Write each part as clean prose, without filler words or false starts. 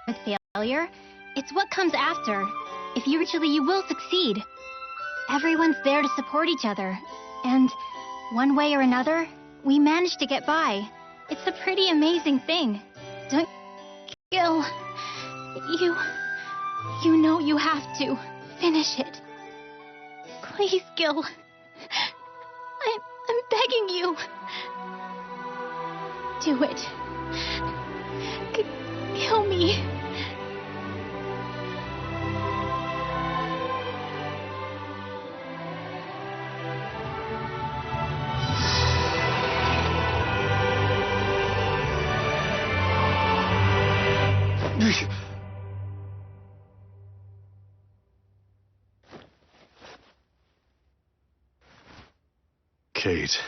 with failure. It's what comes after. If you eventually, you will succeed. Everyone's there to support each other. And one way or another, we managed to get by. It's a pretty amazing thing. Don't... Gil, you know you have to finish it. Please, Gil. I'm begging you. Do it. Kill me. Kate.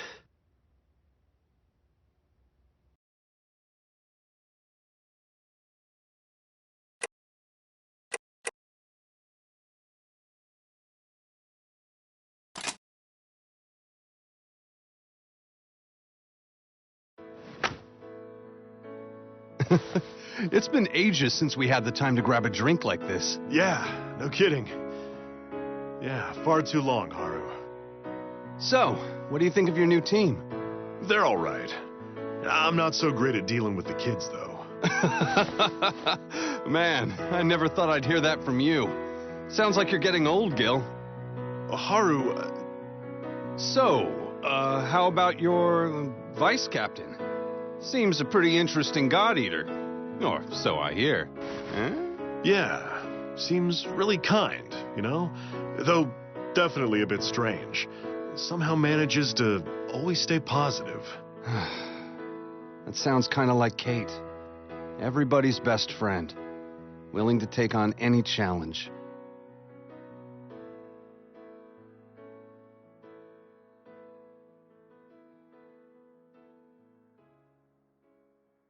It's been ages since we had the time to grab a drink like this. Yeah, no kidding. Yeah, far too long, Haru. So, what do you think of your new team? They're all right. I'm not so great at dealing with the kids, though. Man, I never thought I'd hear that from you. Sounds like you're getting old, Gil. Haru... So, how about your vice captain? Seems a pretty interesting god-eater. Or so I hear. Huh? Yeah, seems really kind, you know? Though definitely a bit strange. Somehow manages to always stay positive. That sounds kind of like Kate. Everybody's best friend. Willing to take on any challenge.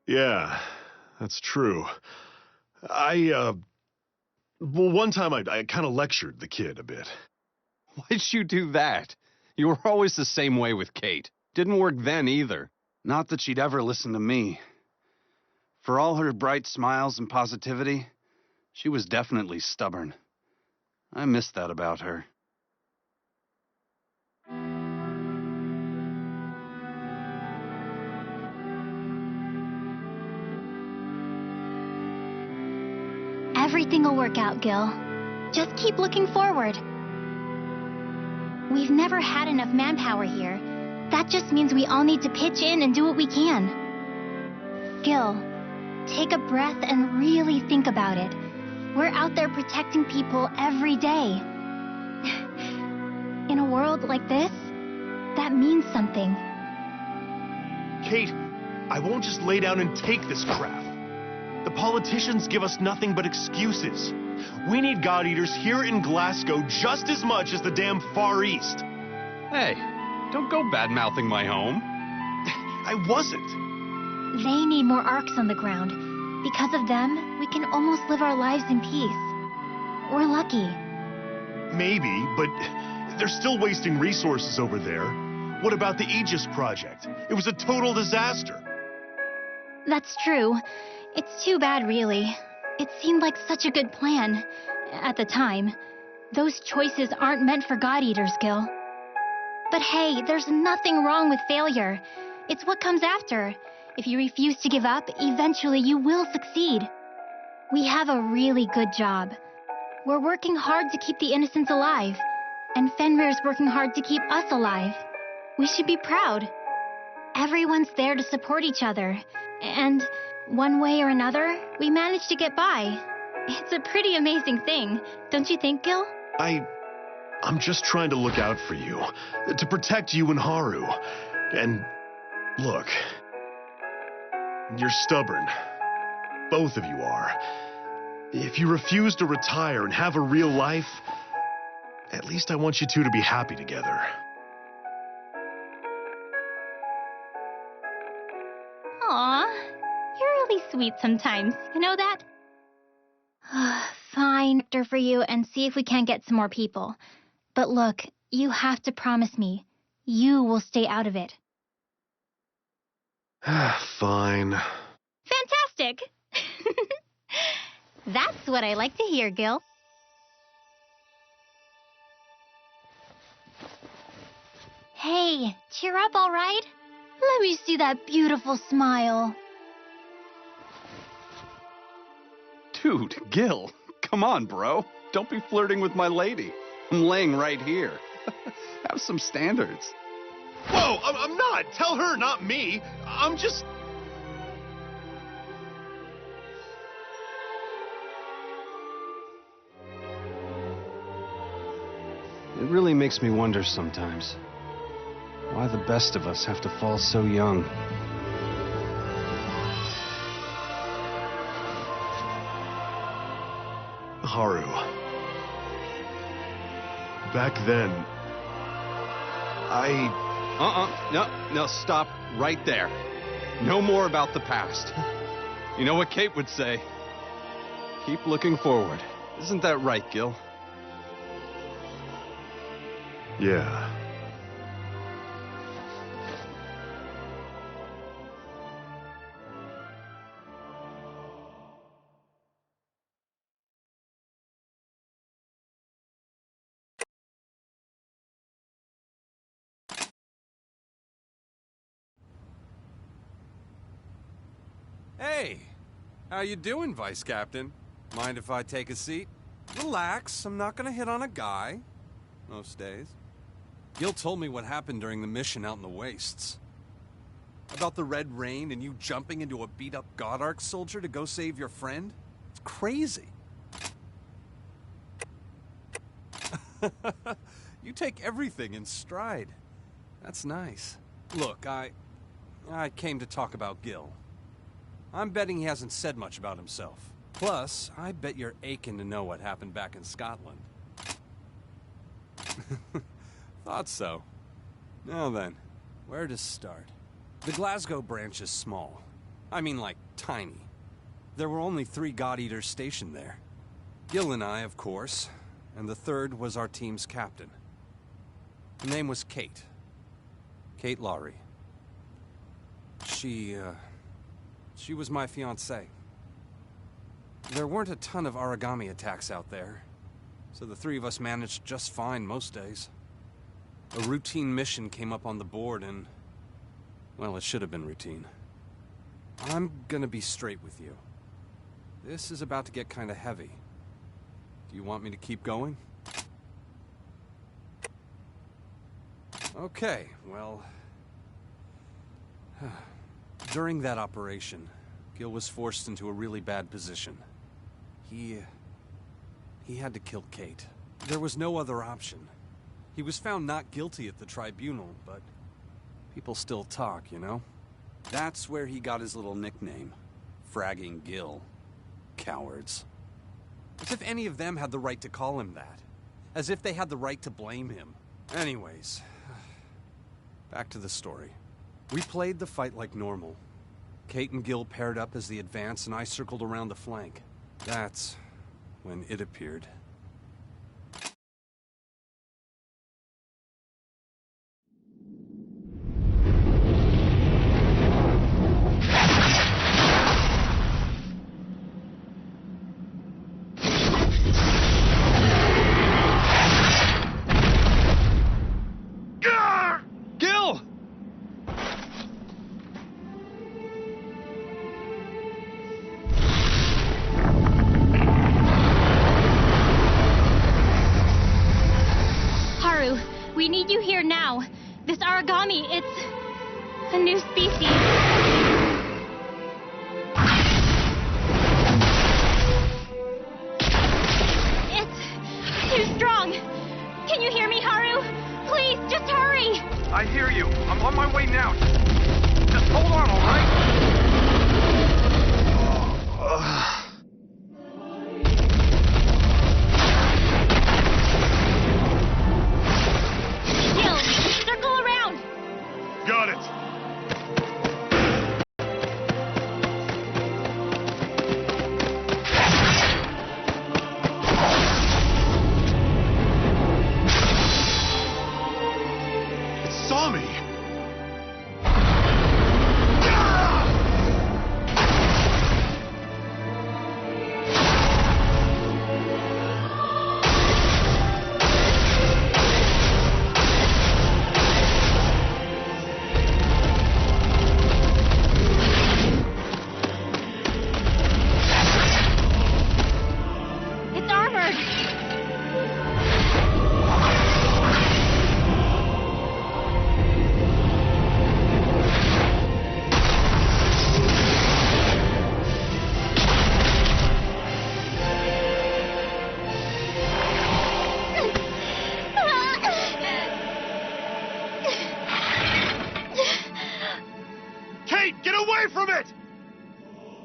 Yeah, that's true. Well, one time I kind of lectured the kid a bit. Why'd you do that? You were always the same way with Kate. Didn't work then either. Not that she'd ever listen to me. For all her bright smiles and positivity, she was definitely stubborn. I miss that about her. Everything will work out, Gil. Just keep looking forward. We've never had enough manpower here. That just means we all need to pitch in and do what we can. Gil, take a breath and really think about it. We're out there protecting people every day. In a world like this, that means something. Kate, I won't just lay down and take this crap. The politicians give us nothing but excuses. We need God Eaters here in Glasgow just as much as the damn Far East. Hey, don't go bad-mouthing my home. I wasn't. They need more arcs on the ground. Because of them, we can almost live our lives in peace. We're lucky. Maybe, but they're still wasting resources over there. What about the Aegis project? It was a total disaster. That's true. It's too bad, really. It seemed like such a good plan. At the time. Those choices aren't meant for God Eaters, Gil. But hey, there's nothing wrong with failure. It's what comes after. If you refuse to give up, eventually you will succeed. We have a really good job. We're working hard to keep the innocents alive. And Fenrir's working hard to keep us alive. We should be proud. Everyone's there to support each other. And one way or another, we managed to get by. It's a pretty amazing thing, don't you think, Gil? I'm just trying to look out for you, to protect you and Haru. And look, you're stubborn. Both of you are. If you refuse to retire and have a real life, at least I want you two to be happy together. Aw, you're really sweet sometimes, you know that? Fine, for you and see if we can't get some more people. But look, you have to promise me, you will stay out of it. Fine. Fantastic! That's what I like to hear, Gil. Hey, cheer up, all right? Let me see that beautiful smile. Dude, Gil, come on, bro. Don't be flirting with my lady. I'm laying right here. Have some standards. Whoa, I'm not. Tell her, not me. I'm just... It really makes me wonder sometimes why the best of us have to fall so young. Haru. Back then, No, stop right there. No more about the past. You know what Kate would say? Keep looking forward. Isn't that right, Gil? Yeah. Hey, how you doing, Vice Captain? Mind if I take a seat? Relax, I'm not gonna hit on a guy. Most days. Gil told me what happened during the mission out in the wastes. About the Red Rain and you jumping into a beat-up God soldier to go save your friend? It's crazy. You take everything in stride. That's nice. Look, I came to talk about Gil. I'm betting he hasn't said much about himself. Plus, I bet you're aching to know what happened back in Scotland. Thought so. Now then, where to start? The Glasgow branch is small. I mean, like, tiny. There were only 3 God Eaters stationed there. Gil and I, of course, and the third was our team's captain. Her name was Kate. Kate Lowry. She was my fiancée. There weren't a ton of origami attacks out there, so the 3 of us managed just fine most days. A routine mission came up on the board and, well, it should have been routine. I'm gonna be straight with you. This is about to get kinda heavy. Do you want me to keep going? Okay, well... During that operation, Gil was forced into a really bad position. He had to kill Kate. There was no other option. He was found not guilty at the tribunal, but people still talk, you know? That's where he got his little nickname, Fragging Gil. Cowards. As if any of them had the right to call him that. As if they had the right to blame him. Anyways, back to the story. We played the fight like normal. Kate and Gil paired up as the advance, and I circled around the flank. That's when it appeared. Gil!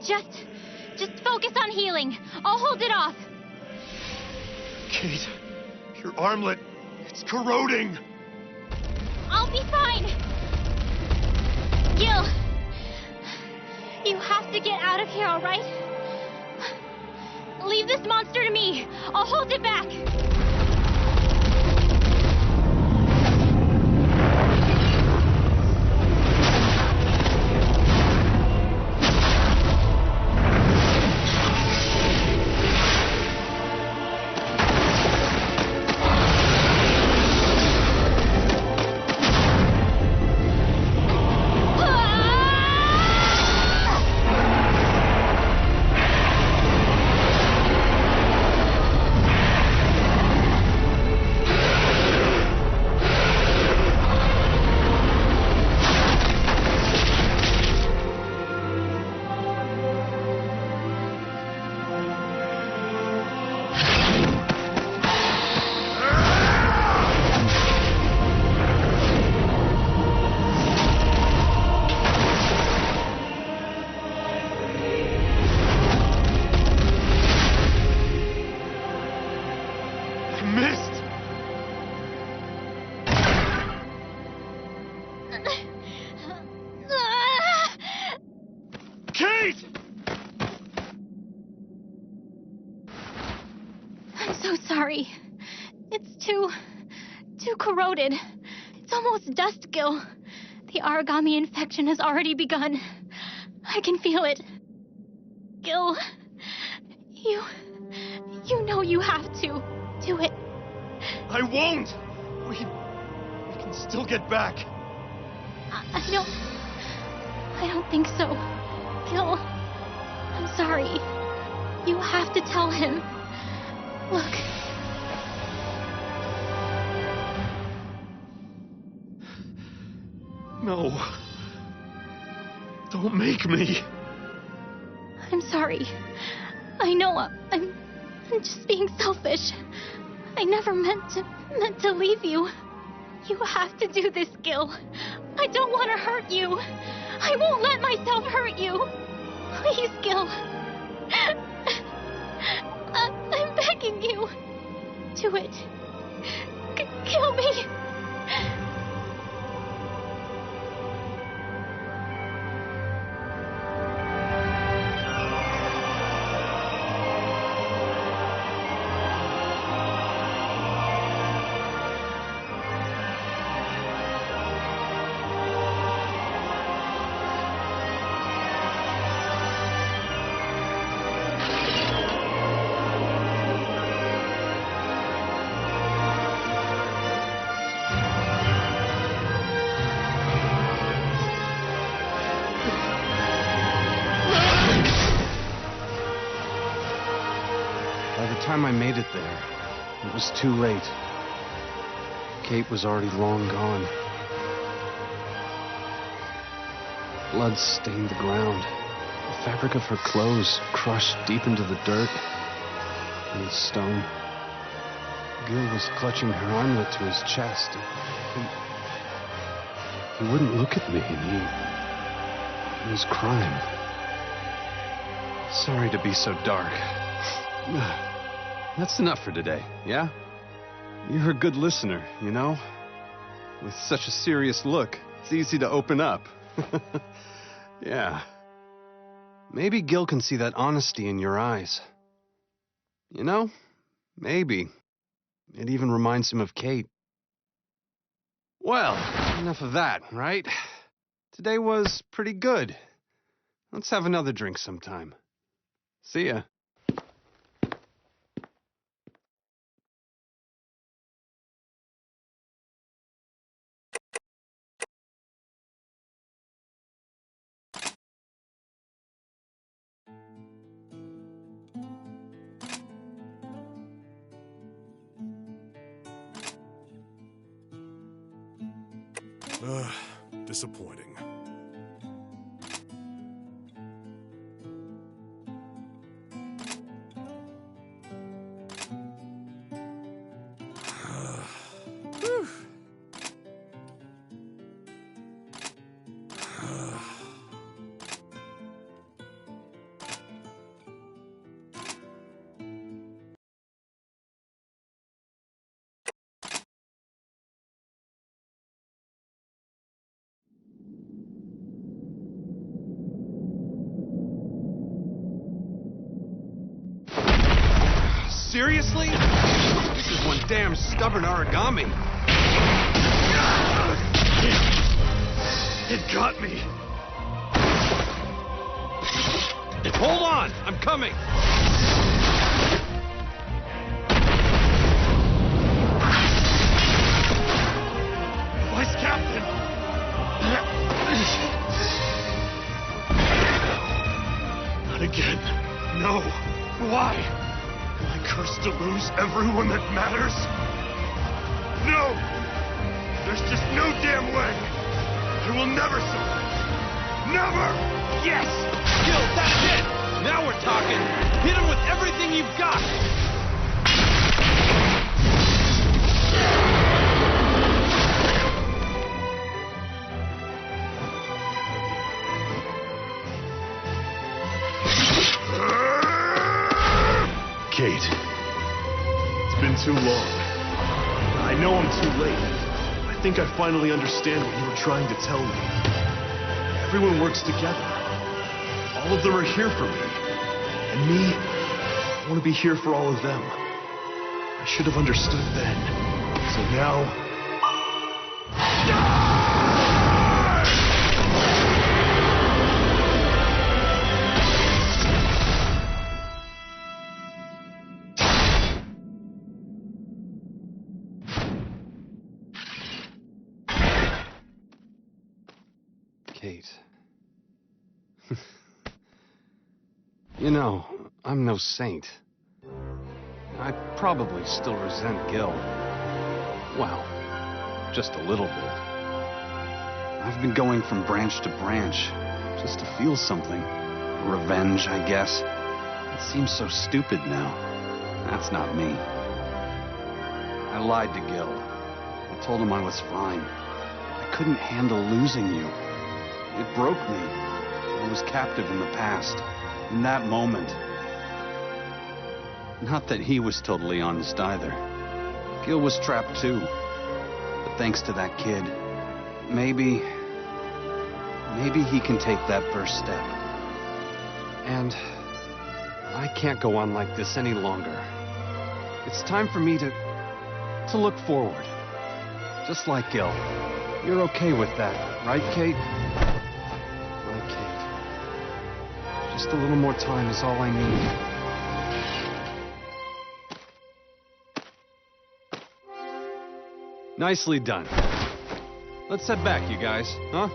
Just focus on healing. I'll hold it off. Kate, your armlet, it's corroding. I'll be fine. Gil, you have to get out of here, all right? Leave this monster to me. I'll hold it back. Kate! I'm so sorry. It's too corroded. It's almost dust, Gil. The origami infection has already begun. I can feel it. Gil, you know you have to do it. I won't! We can still get back. I don't think so. Gil, I'm sorry. You have to tell him. Look. No. Don't make me. I'm sorry. I know I'm just being selfish. I never meant to leave you. You have to do this, Gil. I don't want to hurt you. I won't let myself hurt you. Please, Gil. I'm begging you. Do it. Kill me. By the time I made it there, it was too late. Kate was already long gone. Blood stained the ground. The fabric of her clothes crushed deep into the dirt and the stone. Gil was clutching her armlet to his chest. He wouldn't look at me, and he was crying. Sorry to be so dark. That's enough for today, yeah? You're a good listener, you know? With such a serious look, it's easy to open up. Yeah. Maybe Gil can see that honesty in your eyes. You know, maybe. It even reminds him of Kate. Well, enough of that, right? Today was pretty good. Let's have another drink sometime. See ya. Disappointing. Seriously? This is one damn stubborn origami. It got me. Hold on, I'm coming. Vice Captain! Not again. No. Why? Am I cursed to lose everyone that matters? No! There's just no damn way! I will never surrender! Never! Yes! Gil, that's it! Now we're talking! Hit him with everything you've got! Kate, it's been too long. I know I'm too late. I think I finally understand what you were trying to tell me. Everyone works together. All of them are here for me. And me, I want to be here for all of them. I should have understood then. So now... Kate. You know, I'm no saint. I probably still resent Gil. Well, just a little bit. I've been going from branch to branch, just to feel something. Revenge, I guess. It seems so stupid now. That's not me. I lied to Gil. I told him I was fine. I couldn't handle losing you. It broke me. I was captive in the past. In that moment. Not that he was totally honest either. Gil was trapped too. But thanks to that kid, maybe he can take that first step. And I can't go on like this any longer. It's time for me to look forward. Just like Gil. You're okay with that, right, Kate? Right, Kate. Just a little more time is all I need. Nicely done. Let's head back, you guys, huh?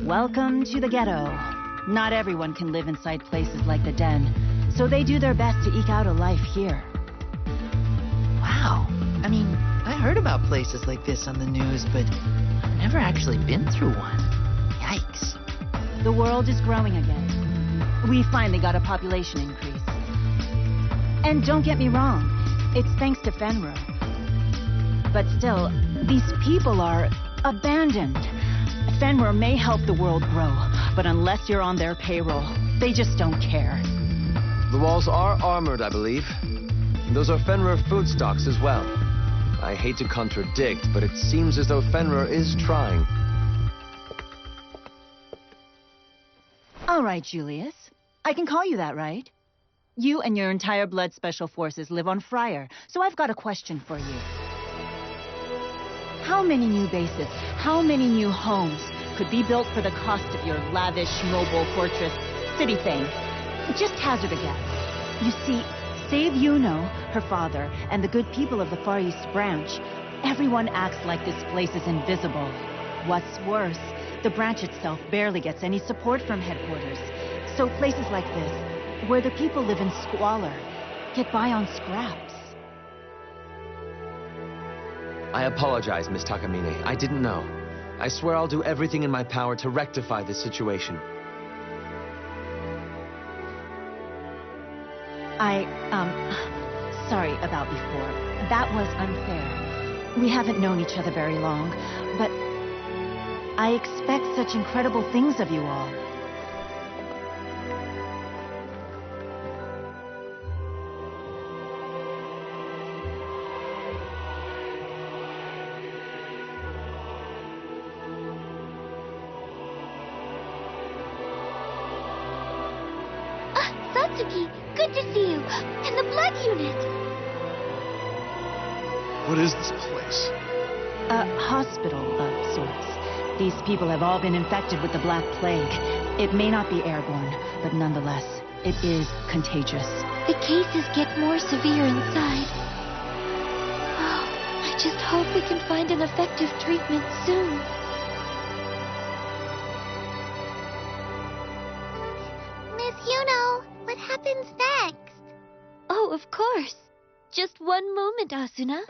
Welcome to the ghetto. Not everyone can live inside places like the Den, so they do their best to eke out a life here. Wow. I mean, I heard about places like this on the news, but I've never actually been through one. Yikes. The world is growing again. We finally got a population increase. And don't get me wrong, it's thanks to Fenrir. But still, these people are abandoned. Fenrir may help the world grow, but unless you're on their payroll, they just don't care. The walls are armored, I believe. Those are Fenrir food stocks as well. I hate to contradict, but it seems as though Fenrir is trying. All right, Julius. I can call you that, right? You and your entire Blood Special Forces live on Friar, so I've got a question for you. How many new bases, how many new homes could be built for the cost of your lavish mobile fortress city thing? Just hazard a guess. You see, save Yuno, her father, and the good people of the Far East Branch, everyone acts like this place is invisible. What's worse, the branch itself barely gets any support from headquarters. So places like this, where the people live in squalor, get by on scraps. I apologize, Miss Takamine. I didn't know. I swear I'll do everything in my power to rectify this situation. Sorry about before. That was unfair. We haven't known each other very long, but I expect such incredible things of you all. Satsuki, good to see you. And the blood unit. What is this place? A hospital of sorts. These people have all been infected with the Black Plague. It may not be airborne, but nonetheless, it is contagious. The cases get more severe inside. Oh, I just hope we can find an effective treatment soon. Miss Yuno, what happens next? Oh, of course. Just one moment, Asuna.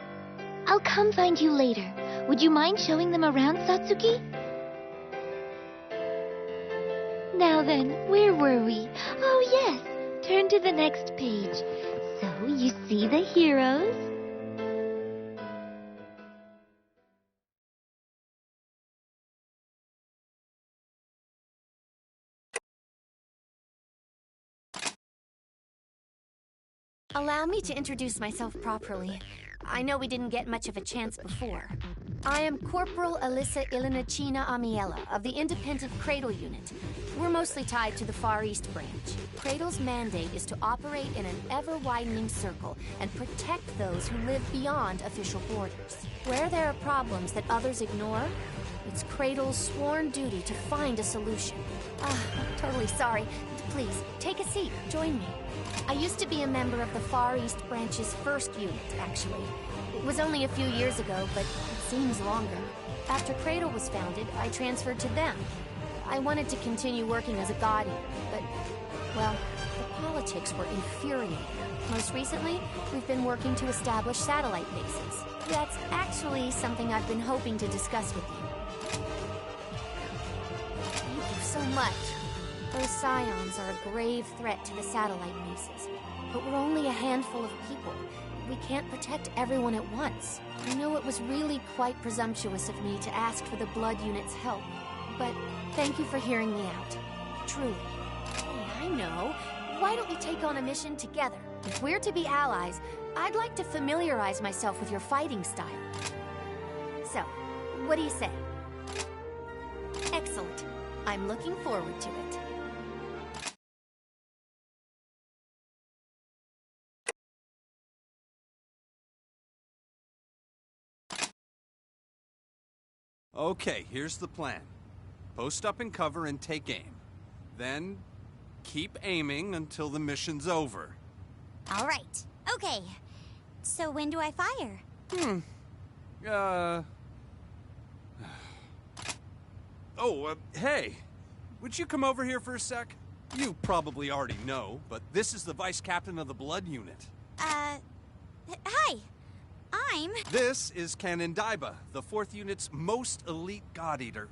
I'll come find you later. Would you mind showing them around, Satsuki? Now then, where were we? Oh, yes. Turn to the next page. So, you see the heroes? Allow me to introduce myself properly. I know we didn't get much of a chance before. I am Corporal Alyssa Ilinachina Amiela of the Independent Cradle Unit. We're mostly tied to the Far East branch. Cradle's mandate is to operate in an ever-widening circle and protect those who live beyond official borders. Where there are problems that others ignore, it's Cradle's sworn duty to find a solution. I'm totally sorry. Please, take a seat. Join me. I used to be a member of the Far East Branch's first unit, actually. It was only a few years ago, but it seems longer. After Cradle was founded, I transferred to them. I wanted to continue working as a god eater, but, well, the politics were infuriating. Most recently, we've been working to establish satellite bases. That's actually something I've been hoping to discuss with you. Thank you so much. Those scions are a grave threat to the satellite bases. But we're only a handful of people. We can't protect everyone at once. I know it was really quite presumptuous of me to ask for the blood unit's help. But thank you for hearing me out. Truly. Hey, I know. Why don't we take on a mission together? If we're to be allies, I'd like to familiarize myself with your fighting style. So, what do you say? Excellent. I'm looking forward to it. Okay, here's the plan. Post up in cover and take aim. Then, keep aiming until the mission's over. All right. Okay. So when do I fire? Hey. Would you come over here for a sec? You probably already know, but this is the Vice Captain of the Blood Unit. Hi. This is Canon Daiba, the 4th Unit's most elite God Eater.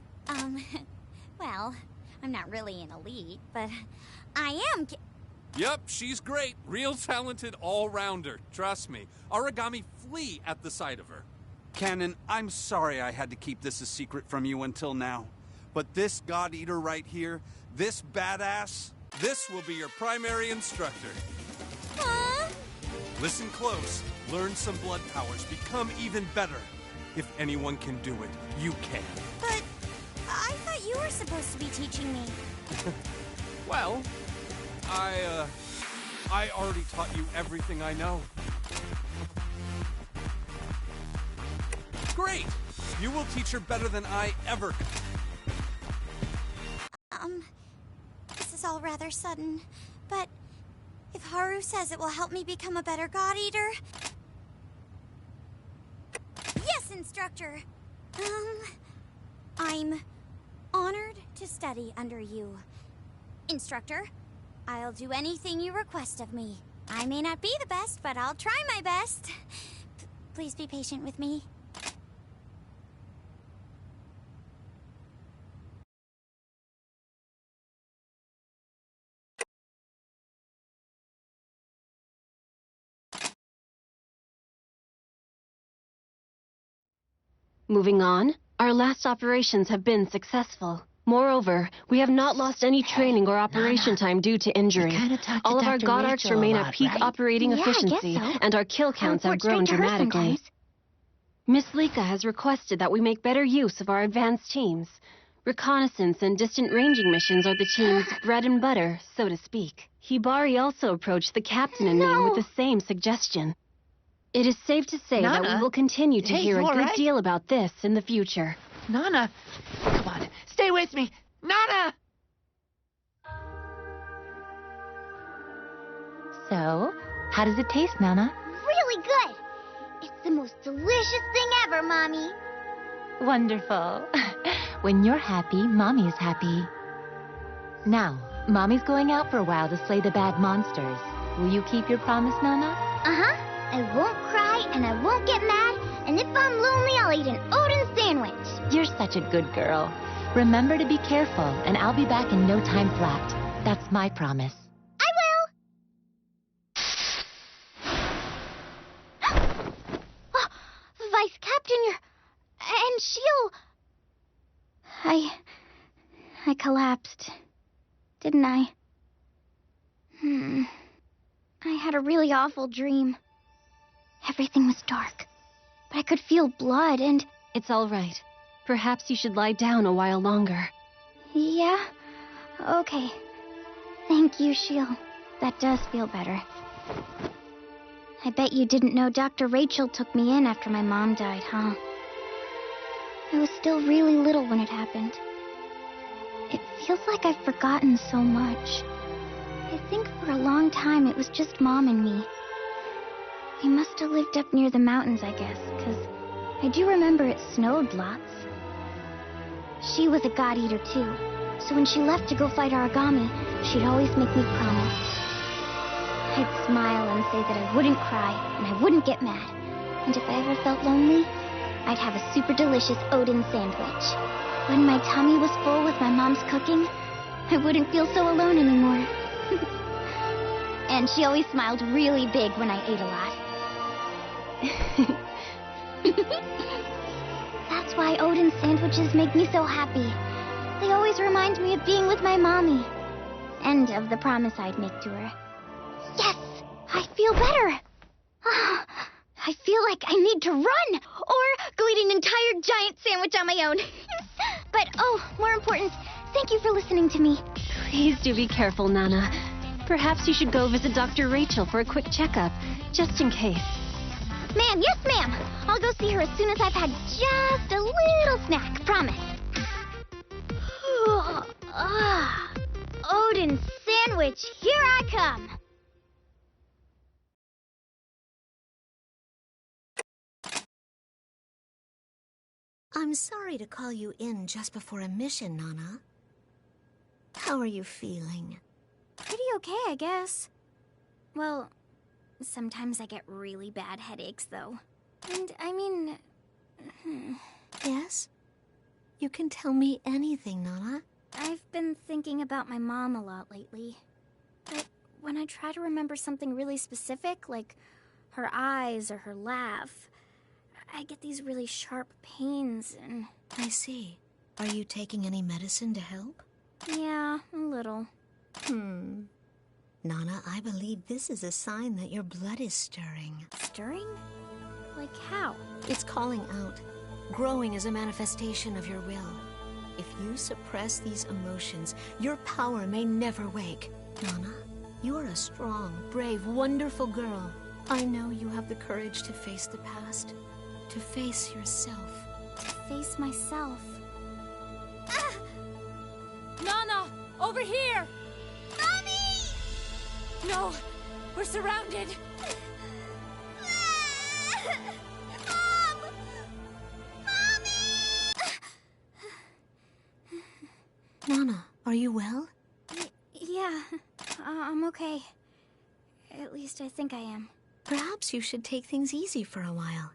Well, I'm not really an elite, but I am... Yep, she's great. Real talented all-rounder. Trust me. Origami flee at the sight of her. Canon, I'm sorry I had to keep this a secret from you until now. But this God Eater right here, this badass, this will be your primary instructor. Huh? Listen close. Learn some blood powers. Become even better. If anyone can do it, you can. But I thought you were supposed to be teaching me. Well, I already taught you everything I know. Great! You will teach her better than I ever could. This is all rather sudden, but if Haru says it will help me become a better God Eater... Yes, instructor! I'm honored to study under you. Instructor, I'll do anything you request of me. I may not be the best, but I'll try my best. Please be patient with me. Moving on, our last operations have been successful. Moreover, we have not lost any training or operation time due to injury. All of our god arcs remain at peak operating efficiency, and our kill counts have grown dramatically. Miss Lika has requested that we make better use of our advanced teams. Reconnaissance and distant ranging missions are the team's bread and butter, so to speak. Hibari also approached the captain and me with the same suggestion. It is safe to say that we will continue to hear a good deal about this in the future. Nana, come on, stay with me. Nana! So, how does it taste, Nana? Really good. It's the most delicious thing ever, Mommy. Wonderful. When you're happy, Mommy is happy. Now, Mommy's going out for a while to slay the bad monsters. Will you keep your promise, Nana? Uh-huh. I won't cry and I won't get mad, and if I'm lonely, I'll eat an Odin sandwich. You're such a good girl. Remember to be careful, and I'll be back in no time flat. That's my promise. Vice Captain, and She'll... I collapsed, didn't I? I had a really awful dream. Everything was dark, but I could feel blood and... It's all right. Perhaps you should lie down a while longer. Yeah? Okay. Thank you, She'll. That does feel better. I bet you didn't know Dr. Rachel took me in after my mom died, huh? I was still really little when it happened. It feels like I've forgotten so much. I think for a long time it was just Mom and me. We must have lived up near the mountains, I guess, because I do remember it snowed lots. She was a god eater too, so when she left to go fight Aragami, she'd always make me promise. I'd smile and say that I wouldn't cry and I wouldn't get mad, and if I ever felt lonely, I'd have a super delicious Odin sandwich. When my tummy was full with my mom's cooking, I wouldn't feel so alone anymore. And she always smiled really big when I ate a lot. That's why Odin sandwiches make me so happy. They always remind me of being with my mommy. And of the promise I'd make to her. Yes! I feel better! I feel like I need to run! Or go eat an entire giant sandwich on my own. But, more important, thank you for listening to me. Please do be careful, Nana. Perhaps you should go visit Dr. Rachel for a quick checkup, just in case. Ma'am, yes ma'am! I'll go see her as soon as I've had just a little snack, promise. Odin sandwich, here I come! I'm sorry to call you in just before a mission, Nana. How are you feeling? Pretty okay, I guess. Well, sometimes I get really bad headaches, though. And, I mean... Yes? You can tell me anything, Nana. I've been thinking about my mom a lot lately. But when I try to remember something really specific, like her eyes or her laugh, I get these really sharp pains and... I see. Are you taking any medicine to help? Yeah, a little. Nana, I believe this is a sign that your blood is stirring. Stirring? Like how? It's calling out, growing as a manifestation of your will. If you suppress these emotions, your power may never wake. Nana, you are a strong, brave, wonderful girl. I know you have the courage to face the past, to face yourself. To face myself. Nana, over here! Mommy! No, we're surrounded. Mom! Mommy! Nana, are you well? Yeah, I'm okay. At least I think I am. Perhaps you should take things easy for a while.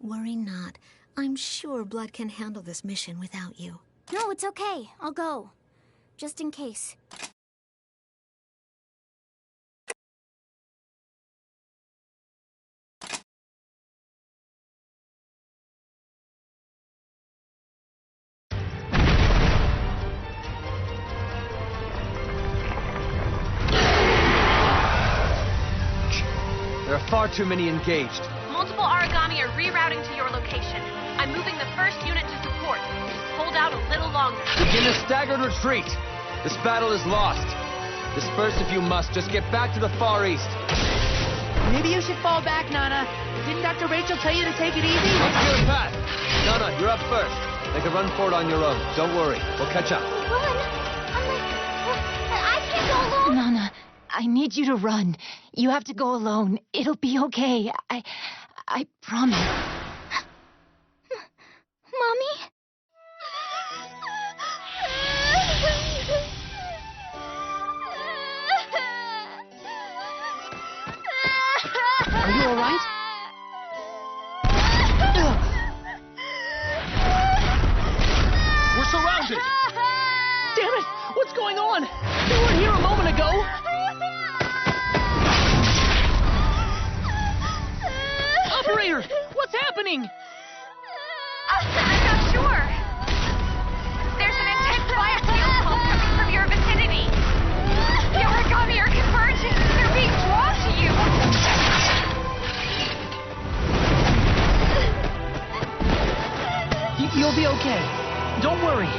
Worry not. I'm sure Blood can handle this mission without you. No, it's okay. I'll go. Just in case. far too many engaged. Multiple Origami are rerouting to your location. I'm moving the first unit to support. Just hold out a little longer. Begin a staggered retreat. This battle is lost. Disperse if you must. Just get back to the far east. Maybe you should fall back, Nana. Didn't Dr. Rachel tell you to take it easy? Take your path. Nana, you're up first. Make a run for it on your own. Don't worry. We'll catch up. Run? I can't go alone. Nana, I need you to run. You have to go alone. It'll be okay. I promise. Mommy? Are you all right? We're surrounded. Damn it! What's going on? They weren't here a moment ago. Operator, what's happening? I'm not sure. There's an intense biofield pulse coming from your vicinity. The Origami are converging. They're being drawn to you. You'll be okay. Don't worry.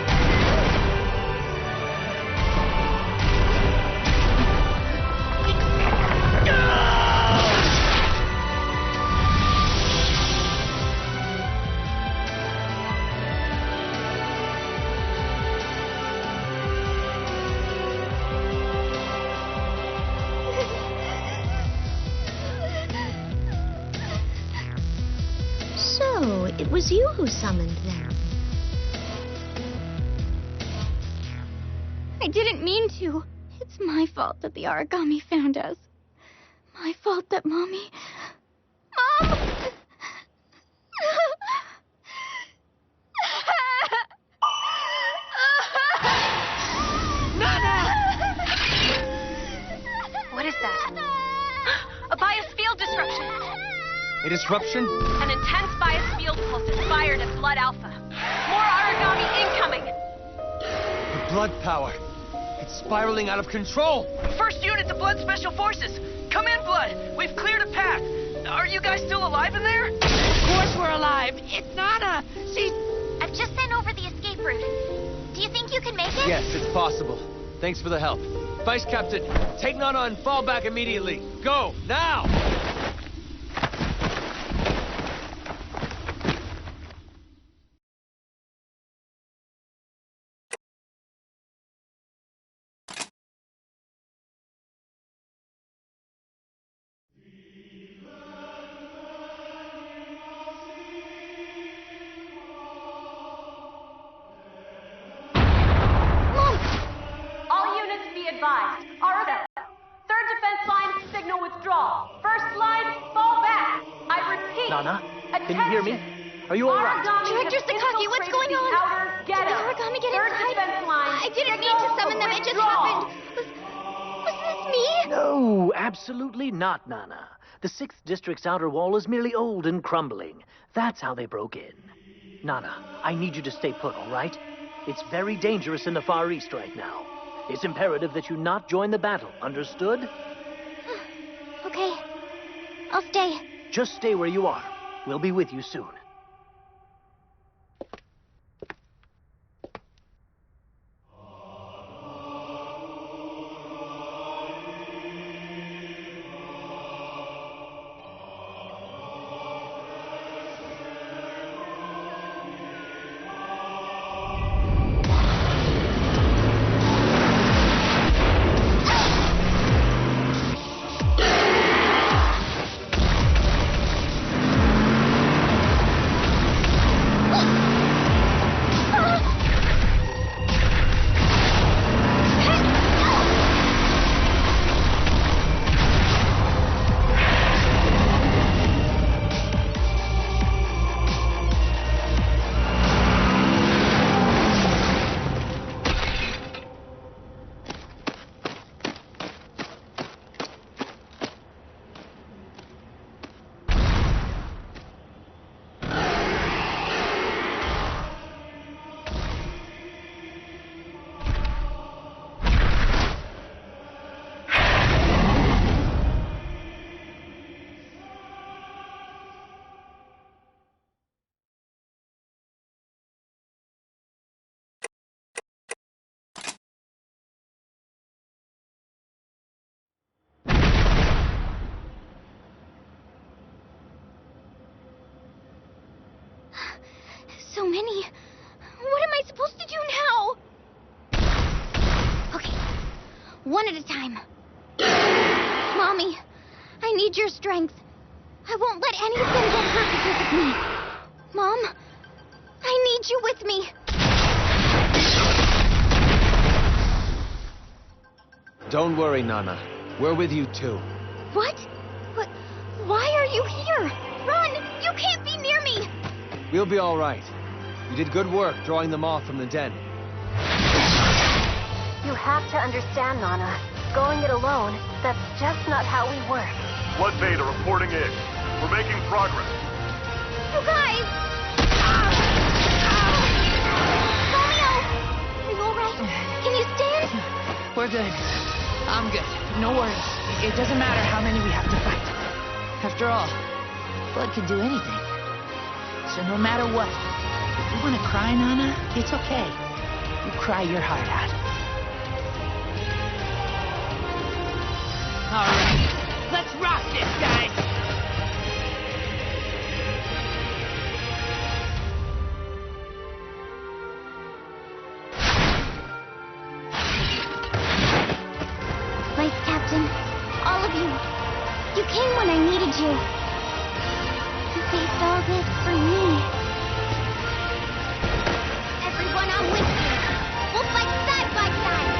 So, it was you who summoned them. I didn't mean to. It's my fault that the Origami found us. My fault that Mommy... Mom! What is that? A bias field disruption. A disruption? An intense bias field pulse is fired at Blood Alpha. More Origami incoming. The blood power. It's spiraling out of control. First unit to Blood Special Forces. Come in, Blood. We've cleared a path. Are you guys still alive in there? Of course we're alive. It's Nana. She's... I've just sent over the escape route. Do you think you can make it? Yes, it's possible. Thanks for the help. Vice Captain, take Nana and fall back immediately. Go, now! Advised. Arda. Third defense line, signal withdrawal. First line, fall back. I repeat. Nana, attention. can you hear me? Are you all right? Director Sakaki, what's going on? Did the Origami get inside? I didn't mean to summon them. It just happened. Was this me? No, absolutely not, Nana. The 6th District's outer wall is merely old and crumbling. That's how they broke in. Nana, I need you to stay put, all right? It's very dangerous in the Far East right now. It's imperative that you not join the battle, understood? Okay. I'll stay. Just stay where you are. We'll be with you soon. many. What am I supposed to do now? Okay, one at a time. Mommy, I need your strength. I won't let any of them get hurt because of me. Mom, I need you with me. Don't worry, Nana. We're with you too. What? But why are you here? Run! You can't be near me! We'll be all right. You did good work drawing them off from the den. You have to understand, Nana. Going it alone, that's just not how we work. Blood Beta reporting in. We're making progress. You guys! Romeo! Are you alright? Can you stand? We're good. I'm good. No worries. It doesn't matter how many we have to fight. After all, blood can do anything. So no matter what, if you want to cry, Nana, it's okay. You cry your heart out. All right. Let's rock this, guys! Vice Captain, all of you. You came when I needed you. You faced all this for me. Everyone, I'm with you. We'll fight side by side.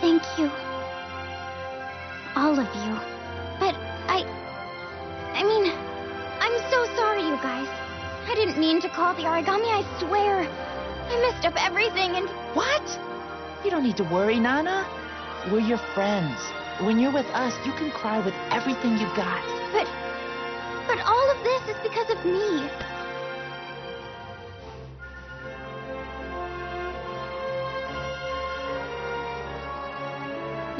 Thank you. All of you. But I mean, I'm so sorry, you guys. I didn't mean to call the origami, I swear. I messed up everything and... What? You don't need to worry, Nana. We're your friends. When you're with us, you can cry with everything you got. But all of this is because of me.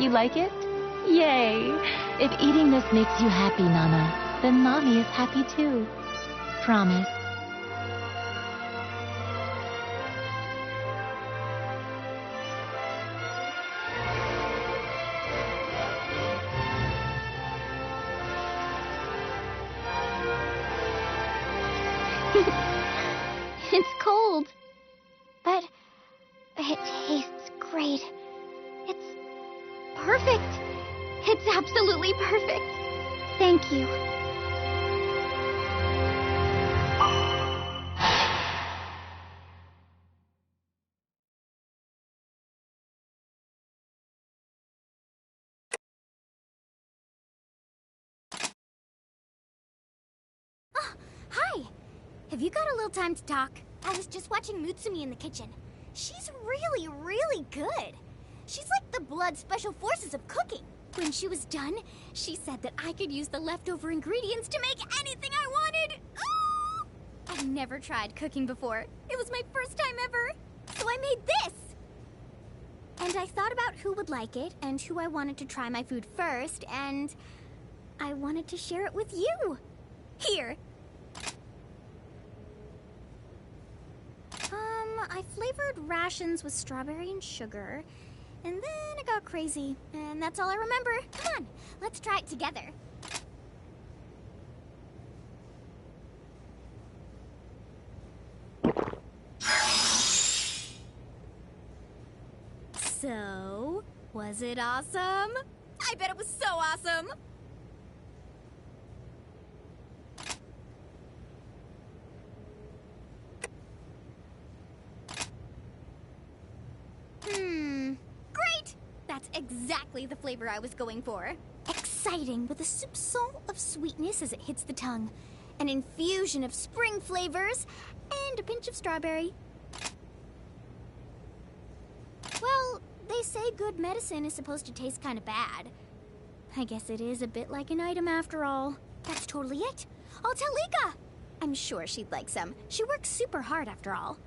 You like it? Yay! If eating this makes you happy, Nana, then Mommy is happy too. Promise. It's cold. But it tastes great. It's perfect. It's absolutely perfect. Thank you. Oh, hi. Have you got a little time to talk? I was just watching Mutsumi in the kitchen. She's really, really good. She's like the blood special forces of cooking. When she was done, she said that I could use the leftover ingredients to make anything I wanted. Ooh! I've never tried cooking before. It was my first time ever. So I made this. And I thought about who would like it and who I wanted to try my food first, and I wanted to share it with you. Here. I flavored rations with strawberry and sugar, and then it got crazy, and that's all I remember. Come on, let's try it together. So, was it awesome? I bet it was so awesome! Great! That's exactly the flavor I was going for. Exciting, with a soupçon of sweetness as it hits the tongue. An infusion of spring flavors, and a pinch of strawberry. Well, they say good medicine is supposed to taste kind of bad. I guess it is a bit like an item after all. That's totally it. I'll tell Lika. I'm sure she'd like some. She works super hard after all.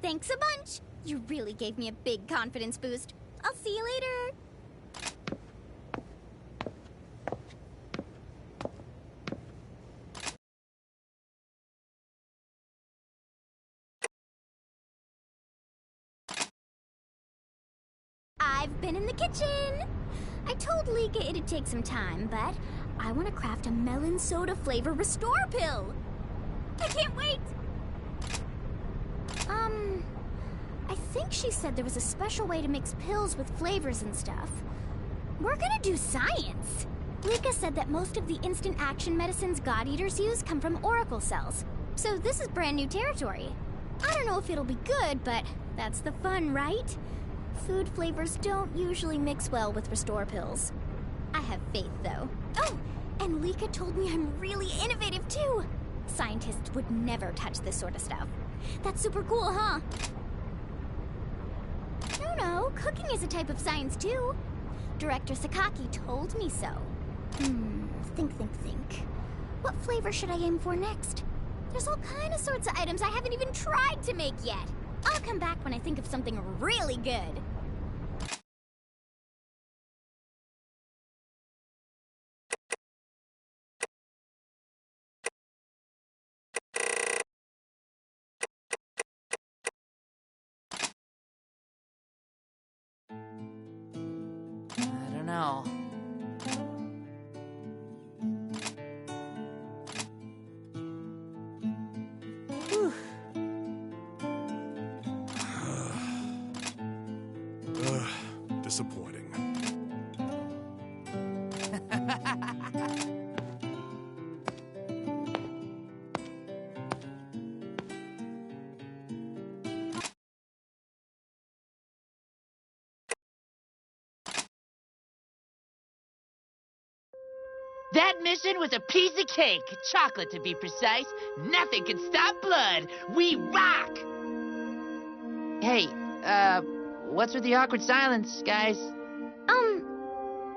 Thanks a bunch. You really gave me a big confidence boost. I'll see you later. I've been in the kitchen. I told Lika it'd take some time, but I want to craft a melon soda flavor restore pill. I can't wait. I think she said there was a special way to mix pills with flavors and stuff. We're gonna do science. Lika said that most of the instant action medicines God Eaters use come from oracle cells. So this is brand new territory. I don't know if it'll be good, but that's the fun, right? Food flavors don't usually mix well with restore pills. I have faith, though. Oh, and Lika told me I'm really innovative, too. Scientists would never touch this sort of stuff. That's super cool, huh? No, cooking is a type of science, too. Director Sakaki told me so. Think. What flavor should I aim for next? There's all sorts of items I haven't even tried to make yet. I'll come back when I think of something really good. I don't know. Disappointing. That mission was a piece of cake. Chocolate, to be precise. Nothing can stop blood. We rock! Hey, what's with the awkward silence, guys?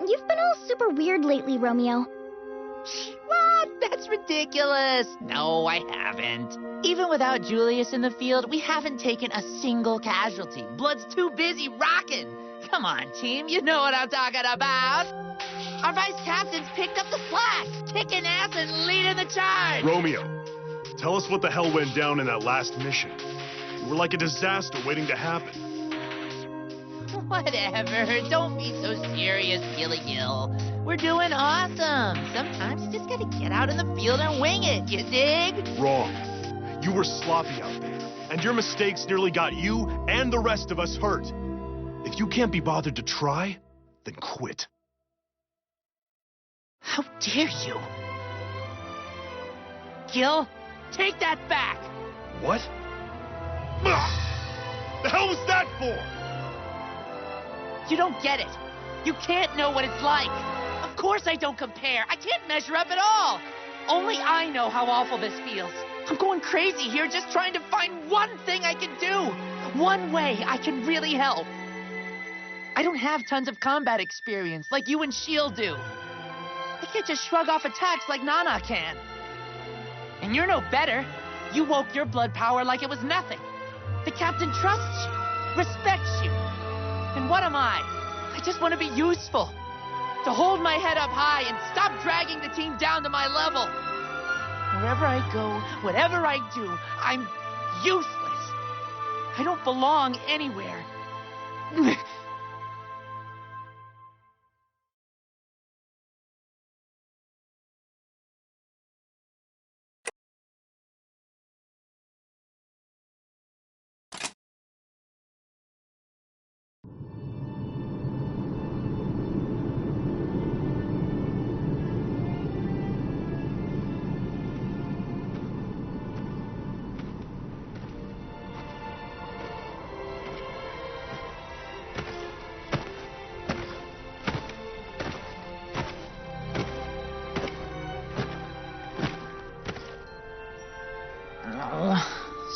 You've been all super weird lately, Romeo. What? That's ridiculous. No, I haven't. Even without Julius in the field, we haven't taken a single casualty. Blood's too busy rocking. Come on, team, you know what I'm talking about. Our vice captain's picked up the slack, kicking ass and leading the charge. Romeo, tell us what the hell went down in that last mission. You were like a disaster waiting to happen. Whatever, don't be so serious, Gilly-Gill. We're doing awesome. Sometimes you just gotta get out in the field and wing it, you dig? Wrong. You were sloppy out there, and your mistakes nearly got you and the rest of us hurt. If you can't be bothered to try, then quit. How dare you? Gil, take that back! What? The hell was that for? You don't get it. You can't know what it's like. Of course I don't compare. I can't measure up at all. Only I know how awful this feels. I'm going crazy here just trying to find one thing I can do. One way I can really help. I don't have tons of combat experience like you and S.H.I.E.L.D. do. I can't just shrug off attacks like Nana can. And you're no better. You woke your blood power like it was nothing. The captain trusts you, respects you. And what am I? I just want to be useful. To hold my head up high and stop dragging the team down to my level. Wherever I go, whatever I do, I'm useless. I don't belong anywhere.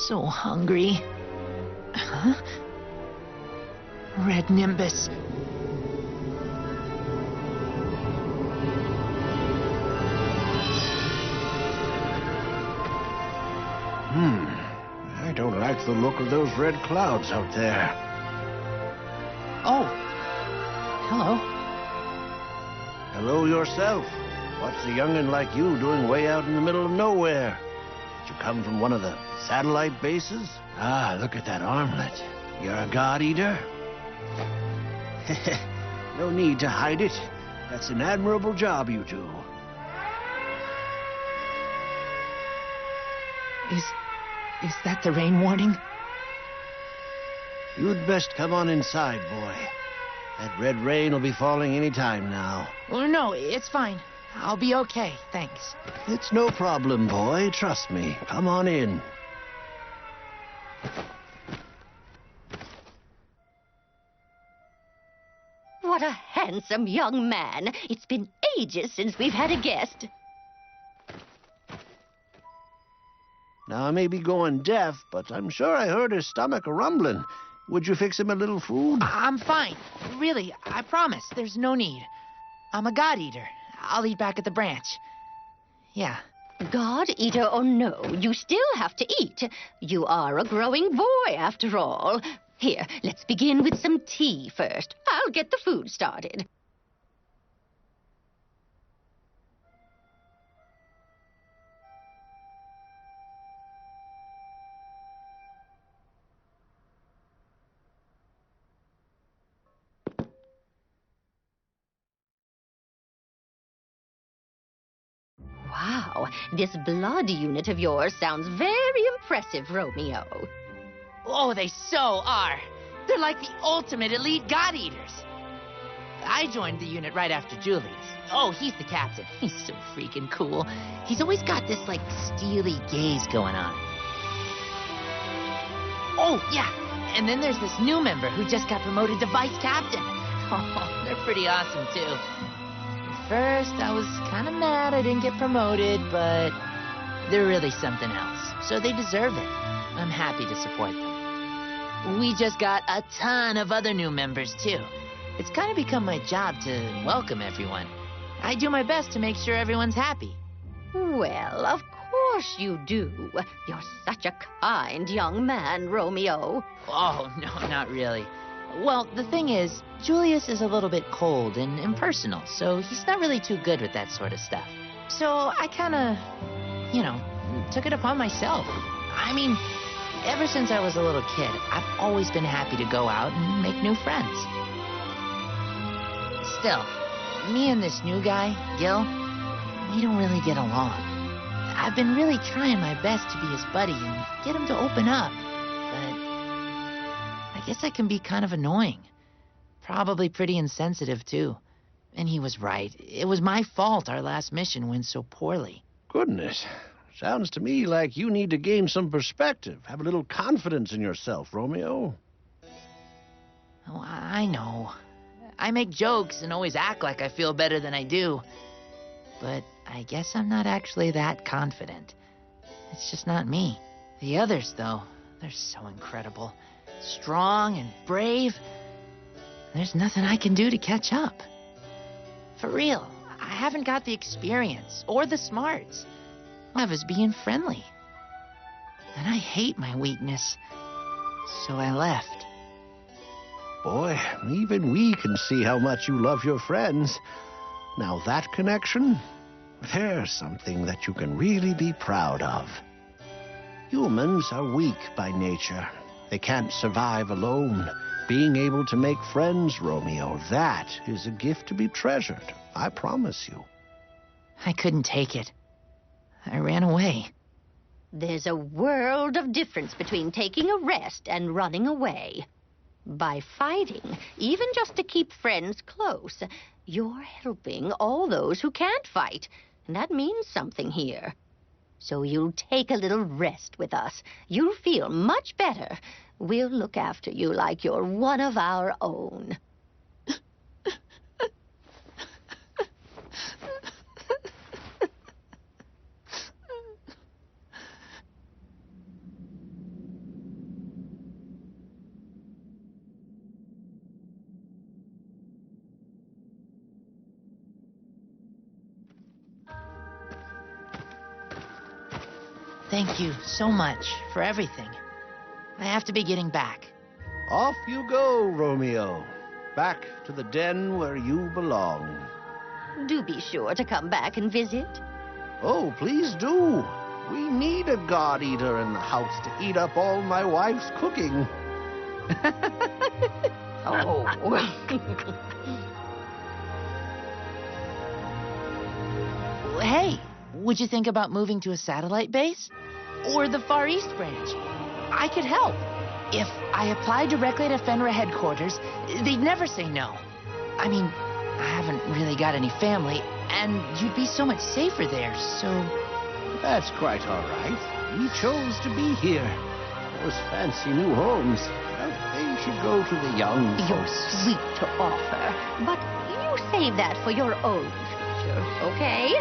So hungry. Huh? Red Nimbus. I don't like the look of those red clouds out there. Oh. Hello. Hello yourself. What's a young'un like you doing way out in the middle of nowhere? Did you come from one of the satellite bases? Ah, look at that armlet. You're a God Eater? No need to hide it. That's an admirable job you do. Is that the rain warning? You'd best come on inside, boy. That red rain will be falling any time now. Oh, no, it's fine. I'll be okay, thanks. It's no problem, boy. Trust me. Come on in. What a handsome young man. It's been ages since we've had a guest. Now, I may be going deaf, but I'm sure I heard his stomach rumbling. Would you fix him a little food? I'm fine. Really, I promise. There's no need. I'm a god eater. I'll eat back at the branch. Yeah. God eater or no, you still have to eat. You are a growing boy, after all. Here, let's begin with some tea first. I'll get the food started. Wow, this blood unit of yours sounds very impressive, Romeo. Oh, they so are. They're like the ultimate elite god eaters. I joined the unit right after Julius. Oh, he's the captain. He's so freaking cool. He's always got this, like, steely gaze going on. Oh, yeah. And then there's this new member who just got promoted to vice captain. Oh, they're pretty awesome, too. First, I was kind of mad I didn't get promoted, but they're really something else. So they deserve it. I'm happy to support them. We just got a ton of other new members, too. It's kind of become my job to welcome everyone. I do my best to make sure everyone's happy. Well, of course you do. You're such a kind young man, Romeo. Oh, no, not really. Well, the thing is, Julius is a little bit cold and impersonal, so he's not really too good with that sort of stuff. So I kind of, took it upon myself. I mean, ever since I was a little kid, I've always been happy to go out and make new friends. Still, me and this new guy, Gil, we don't really get along. I've been really trying my best to be his buddy and get him to open up, but I guess I can be kind of annoying. Probably pretty insensitive, too. And he was right. It was my fault our last mission went so poorly. Goodness. Sounds to me like you need to gain some perspective. Have a little confidence in yourself, Romeo. Oh, I know. I make jokes and always act like I feel better than I do. But I guess I'm not actually that confident. It's just not me. The others, though, they're so incredible. Strong and brave. There's nothing I can do to catch up. For real, I haven't got the experience or the smarts. I was being friendly. And I hate my weakness. So I left. Boy, even we can see how much you love your friends. Now that connection, there's something that you can really be proud of. Humans are weak by nature. They can't survive alone. Being able to make friends, Romeo, that is a gift to be treasured. I promise you. I couldn't take it. I ran away. There's a world of difference between taking a rest and running away. By fighting, even just to keep friends close, you're helping all those who can't fight, and that means something here. So you'll take a little rest with us. You'll feel much better. We'll look after you like you're one of our own. Thank you so much for everything. I have to be getting back. Off you go, Romeo. Back to the den where you belong. Do be sure to come back and visit. Oh, please do. We need a god eater in the house to eat up all my wife's cooking. Oh. Hey, would you think about moving to a satellite base? Or the Far East branch? I could help. If I apply directly to Fenra headquarters, they'd never say no. I mean, I haven't really got any family, and you'd be so much safer there, so... That's quite all right. We chose to be here. Those fancy new homes, well, they should go to the young You're folks. sweet to offer, but you save that for your own future, okay?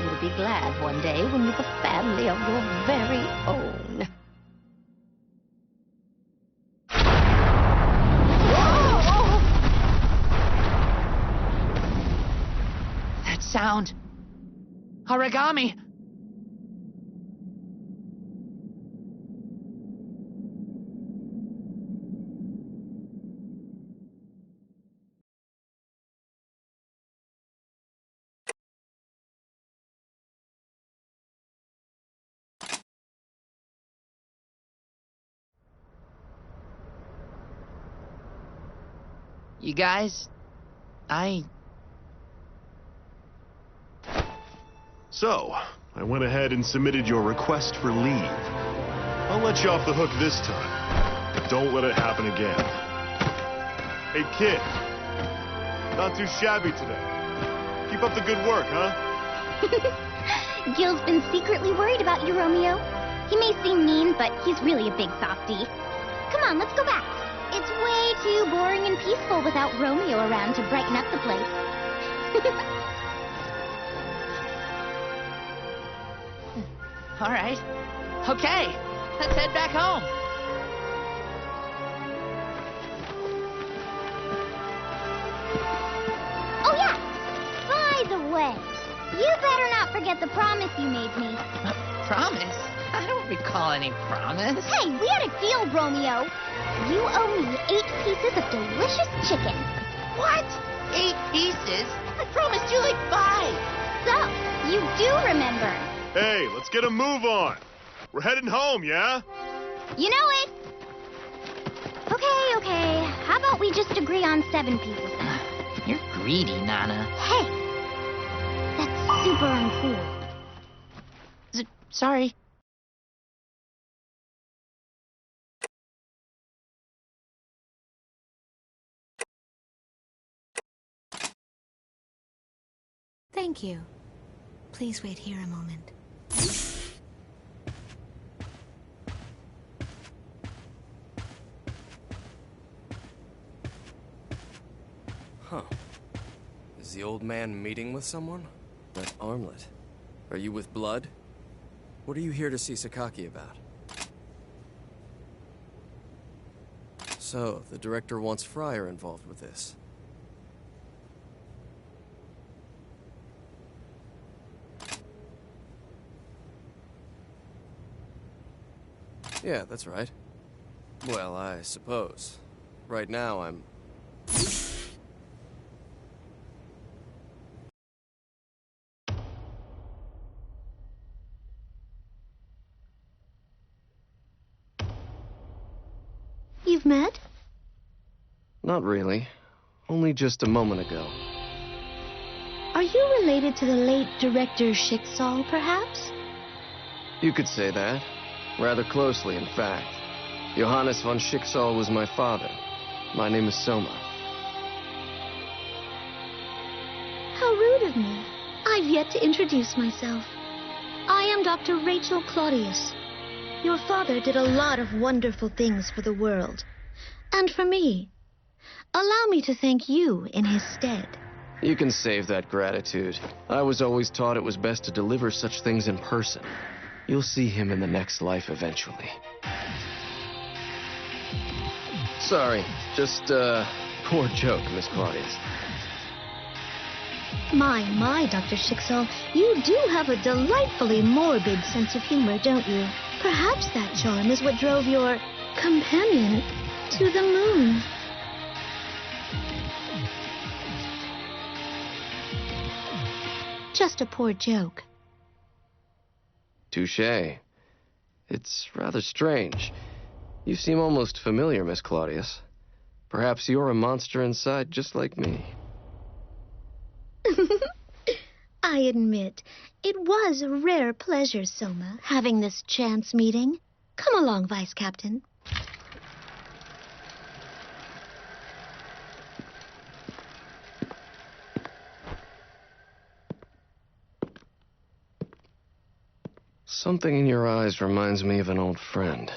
You'll be glad one day when you've a family of your very own. That sound. Origami. You guys, So, I went ahead and submitted your request for leave. I'll let you off the hook this time, but don't let it happen again. Hey, kid. Not too shabby today. Keep up the good work, huh? Gil's been secretly worried about you, Romeo. He may seem mean, but he's really a big softie. Come on, let's go back. It's way too boring and peaceful without Romeo around to brighten up the place. all right. Okay, let's head back home. Oh, yeah. By the way, you better not forget the promise you made me. Promise? I don't recall any promise. Hey, we had a deal, Romeo. You owe me 8 pieces of delicious chicken. What? 8 pieces? I promised you like 5. So, you do remember. Hey, let's get a move on. We're heading home, yeah? You know it. Okay. How about we just agree on 7 pieces? You're greedy, Nana. Hey, that's super uncool. Sorry. Thank you. Please wait here a moment. Huh. Is the old man meeting with someone? That armlet. Are you with Blood? What are you here to see Sakaki about? So, the director wants Fryer involved with this. Yeah, that's right. Well, I suppose. Right now, I'm... You've met? Not really. Only just a moment ago. Are you related to the late director Schicksal, perhaps? You could say that. Rather closely, in fact. Johannes von Schicksal was my father. My name is Soma. How rude of me. I've yet to introduce myself. I am Dr. Rachel Claudius. Your father did a lot of wonderful things for the world. And for me. Allow me to thank you in his stead. You can save that gratitude. I was always taught it was best to deliver such things in person. You'll see him in the next life eventually. Sorry, just, poor joke, Miss Claudius. My, Dr. Schicksal, you do have a delightfully morbid sense of humor, don't you? Perhaps that charm is what drove your companion to the moon. Just a poor joke. Touché. It's rather strange. You seem almost familiar, Miss Claudius. Perhaps you're a monster inside just like me. I admit, it was a rare pleasure, Soma, having this chance meeting. Come along, Vice Captain. Something in your eyes reminds me of an old friend.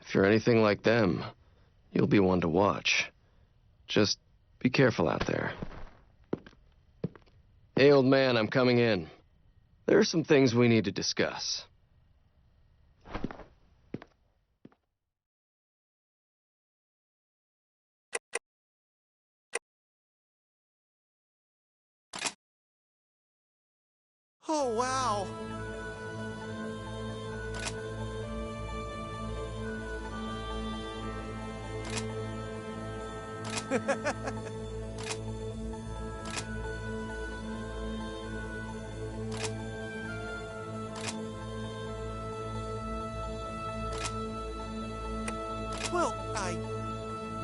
If you're anything like them, you'll be one to watch. Just be careful out there. Hey, old man, I'm coming in. There are some things we need to discuss. Oh, wow. Well,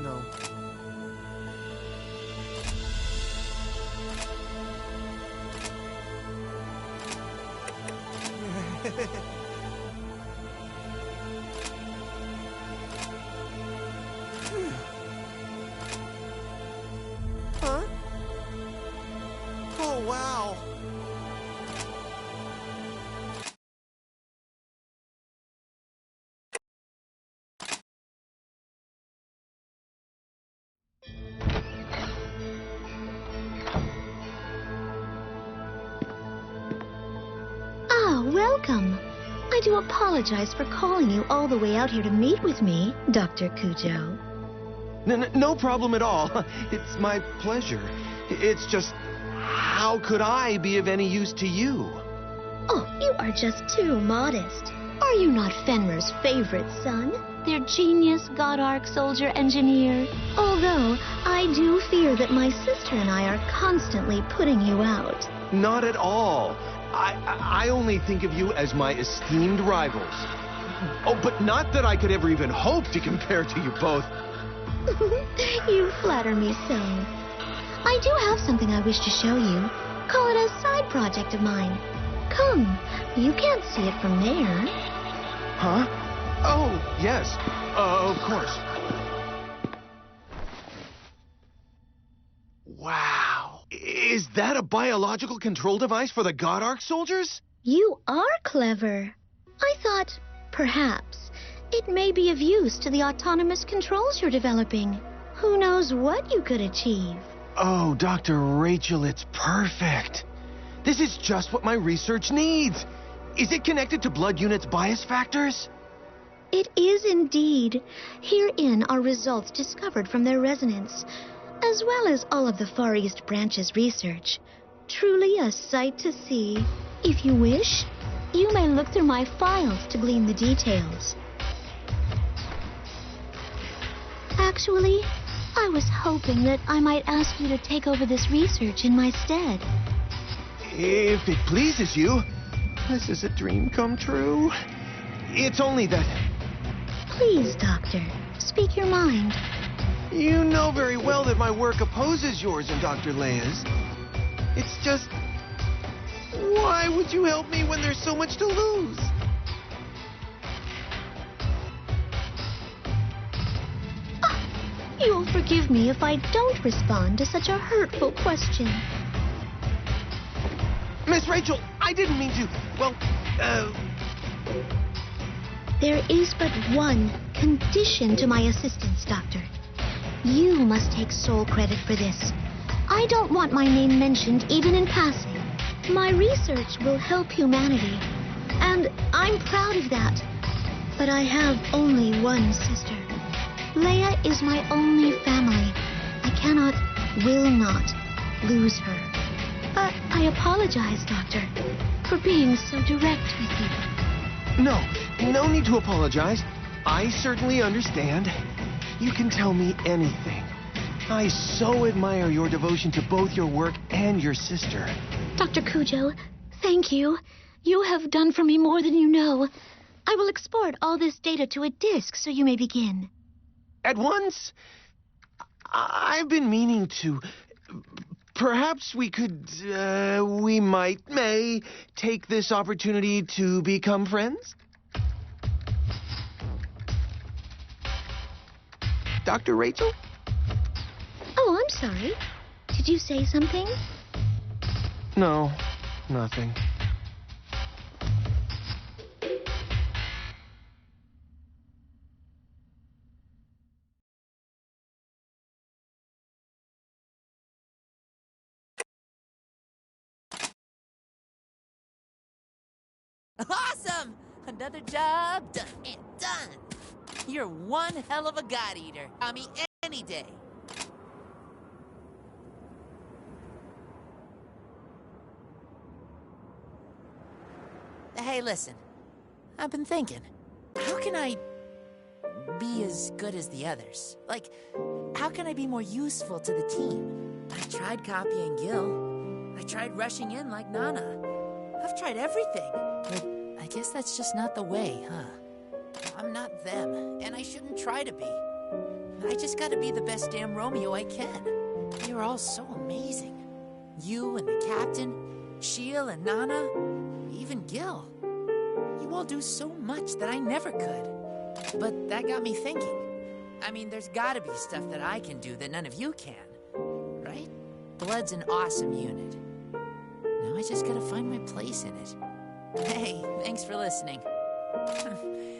no. Huh? Oh, wow. Ah, welcome. I do apologize for calling you all the way out here to meet with me, Dr. Cujo. No problem at all. It's my pleasure. It's just, how could I be of any use to you? Oh, you are just too modest. Are you not Fenrir's favorite son? Their genius God Arc soldier engineer? Although, I do fear that my sister and I are constantly putting you out. Not at all. I only think of you as my esteemed rivals. Oh, but not that I could ever even hope to compare to you both. You flatter me so. I do have something I wish to show you. Call it a side project of mine. Come, you can't see it from there. Huh? Oh, yes. Of course. Wow. Is that a biological control device for the God Arc soldiers? You are clever. I thought, perhaps, it may be of use to the autonomous controls you're developing. Who knows what you could achieve? Oh, Dr. Rachel, it's perfect. This is just what my research needs. Is it connected to blood units' bias factors? It is indeed. Herein are results discovered from their resonance, as well as all of the Far East Branch's research. Truly a sight to see. If you wish, you may look through my files to glean the details. Actually, I was hoping that I might ask you to take over this research in my stead. If it pleases you, this is a dream come true. It's only that... Please, Doctor, speak your mind. You know very well that my work opposes yours and Dr. Leia's. It's just... Why would you help me when there's so much to lose? You'll forgive me if I don't respond to such a hurtful question. Miss Rachel, I didn't mean to... Well, There is but one condition to my assistance, Doctor. You must take sole credit for this. I don't want my name mentioned even in passing. My research will help humanity, and I'm proud of that. But I have only one sister. Leia is my only family. I cannot, will not, lose her. I apologize, Doctor, for being so direct with you. No need to apologize. I certainly understand. You can tell me anything. I so admire your devotion to both your work and your sister. Dr. Cujo, thank you. You have done for me more than you know. I will export all this data to a disk so you may begin. At once? I've been meaning to... Perhaps we may take this opportunity to become friends? Dr. Rachel? Oh, I'm sorry. Did you say something? No, nothing. Awesome! Another job done and done. You're one hell of a god eater. I mean, any day. Hey, listen. I've been thinking, how can I be as good as the others? Like, how can I be more useful to the team? I tried copying Gil. I tried rushing in like Nana. I've tried everything. But I guess that's just not the way, huh? I'm not them, and I shouldn't try to be. I just gotta be the best damn Romeo I can. You're all so amazing. You and the captain, Sheil and Nana, even Gil. You all do so much that I never could. But that got me thinking. I mean, there's gotta be stuff that I can do that none of you can, right? Blood's an awesome unit. Now I just gotta find my place in it. Hey, thanks for listening.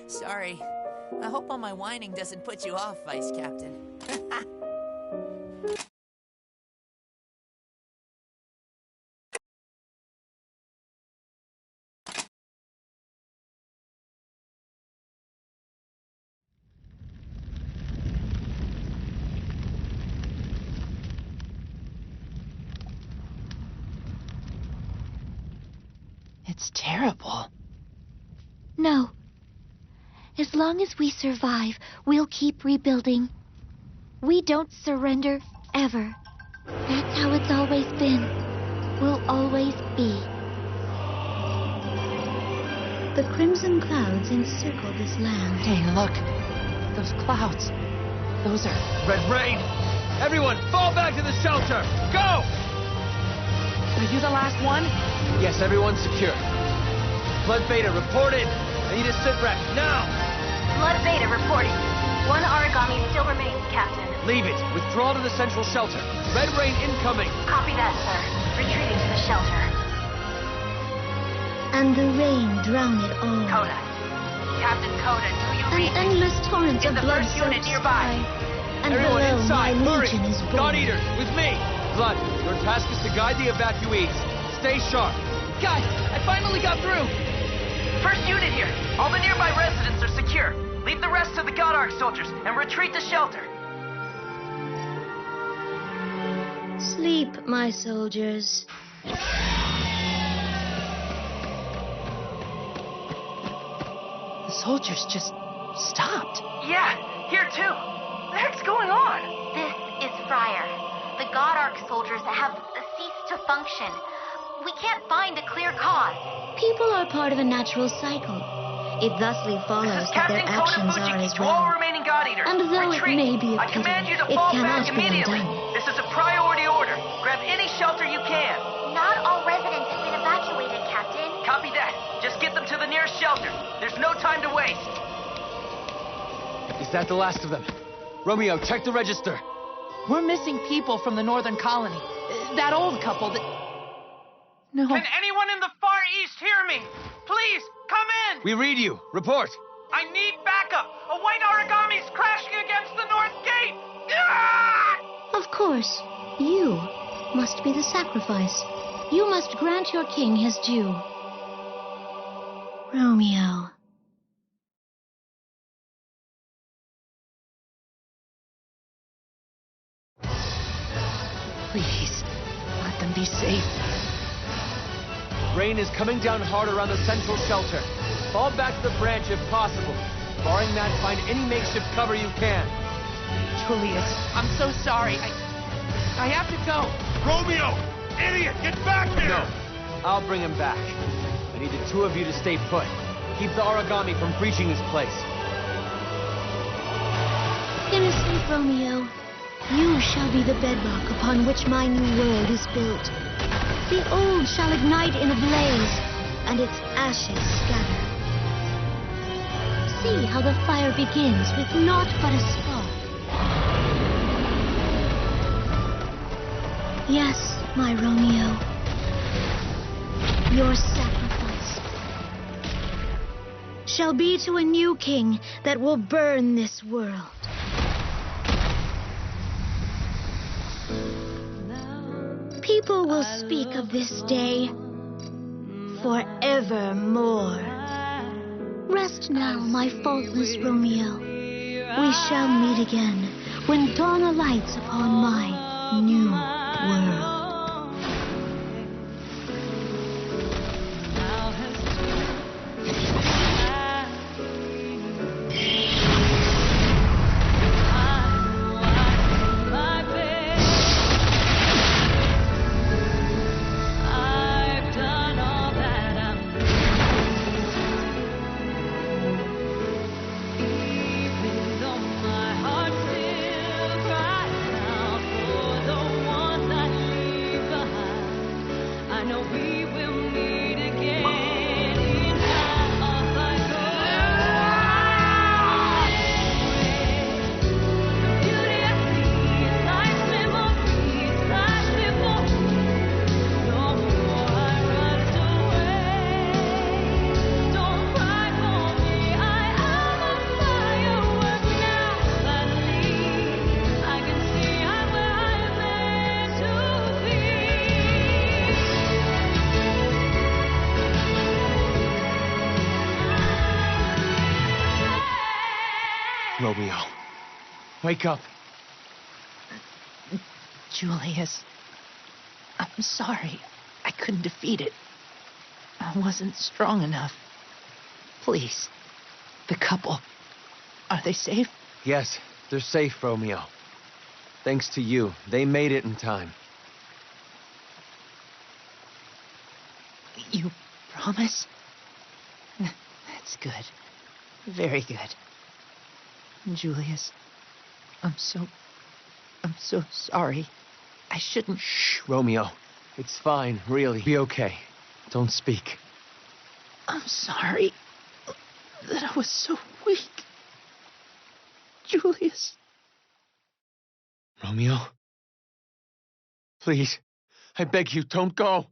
Sorry. I hope all my whining doesn't put you off, Vice Captain. It's terrible. No. As long as we survive, we'll keep rebuilding. We don't surrender, ever. That's how it's always been. Will always be. The crimson clouds encircle this land. Hey, look. Those clouds. Those are... Red Rain! Everyone, fall back to the shelter! Go! Are you the last one? Yes, everyone's secure. Blood Beta, report in. I need a sit rep, now! Blood Beta reporting. One origami still remains, Captain. Leave it. Withdraw to the central shelter. Red Rain incoming. Copy that, sir. Retreating to the shelter. And the rain drown it all. Coda. Captain Coda, do you An read me? endless torrent Is of the blood first unit soaks nearby? by. And Everyone below inside, my hurry! legion is born. God Eaters, with me! Blood, your task is to guide the evacuees. Stay sharp. Guys, I finally got through! First unit here. All the nearby residents are secure. Leave the rest to the God Arc soldiers and retreat to shelter. Sleep, my soldiers. The soldiers just stopped. Yeah, here too. The heck's going on? This is Friar. The God Arc soldiers have ceased to function. We can't find a clear cause. People are part of a natural cycle. It thusly follows that their Captain Coda actions are Fujiki as to all well. remaining God Eaters. And though Retreat. it may be a I pity, command you to it fall cannot back be immediately. undone. This is a priority order. Grab any shelter you can. Not all residents have been evacuated, Captain. Copy that. Just get them to the nearest shelter. There's no time to waste. Is that the last of them? Romeo, check the register. We're missing people from the northern colony. That old couple that... No. Can anyone in the Far East hear me? Please, come in! We read you. Report. I need backup! A white origami's crashing against the north gate! Ah! Of course, you must be the sacrifice. You must grant your king his due. Romeo. Please, let them be safe. Rain is coming down hard around the central shelter. Fall back to the branch if possible. Barring that, find any makeshift cover you can. Julius, I'm so sorry. I have to go. Romeo! Idiot! Get back here! No. I'll bring him back. I need the two of you to stay put. Keep the origami from breaching this place. Innocent Romeo, You shall be the bedrock upon which my new world is built. The old shall ignite in a blaze, and its ashes scatter. See how the fire begins with naught but a spark. Yes, my Romeo. Your sacrifice shall be to a new king that will burn this world. People will speak of this day forevermore. Rest now, my faultless Romeo. We shall meet again when dawn alights upon my new world. Romeo, wake up. Julius, I'm sorry. I couldn't defeat it. I wasn't strong enough. Please, the couple, are they safe? Yes, they're safe, Romeo. Thanks to you, they made it in time. You promise? That's good. Very good. Julius, I'm so sorry. I shouldn't... Shh, Romeo. It's fine, really. Be okay. Don't speak. I'm sorry that I was so weak. Julius. Romeo? Please, I beg you, don't go.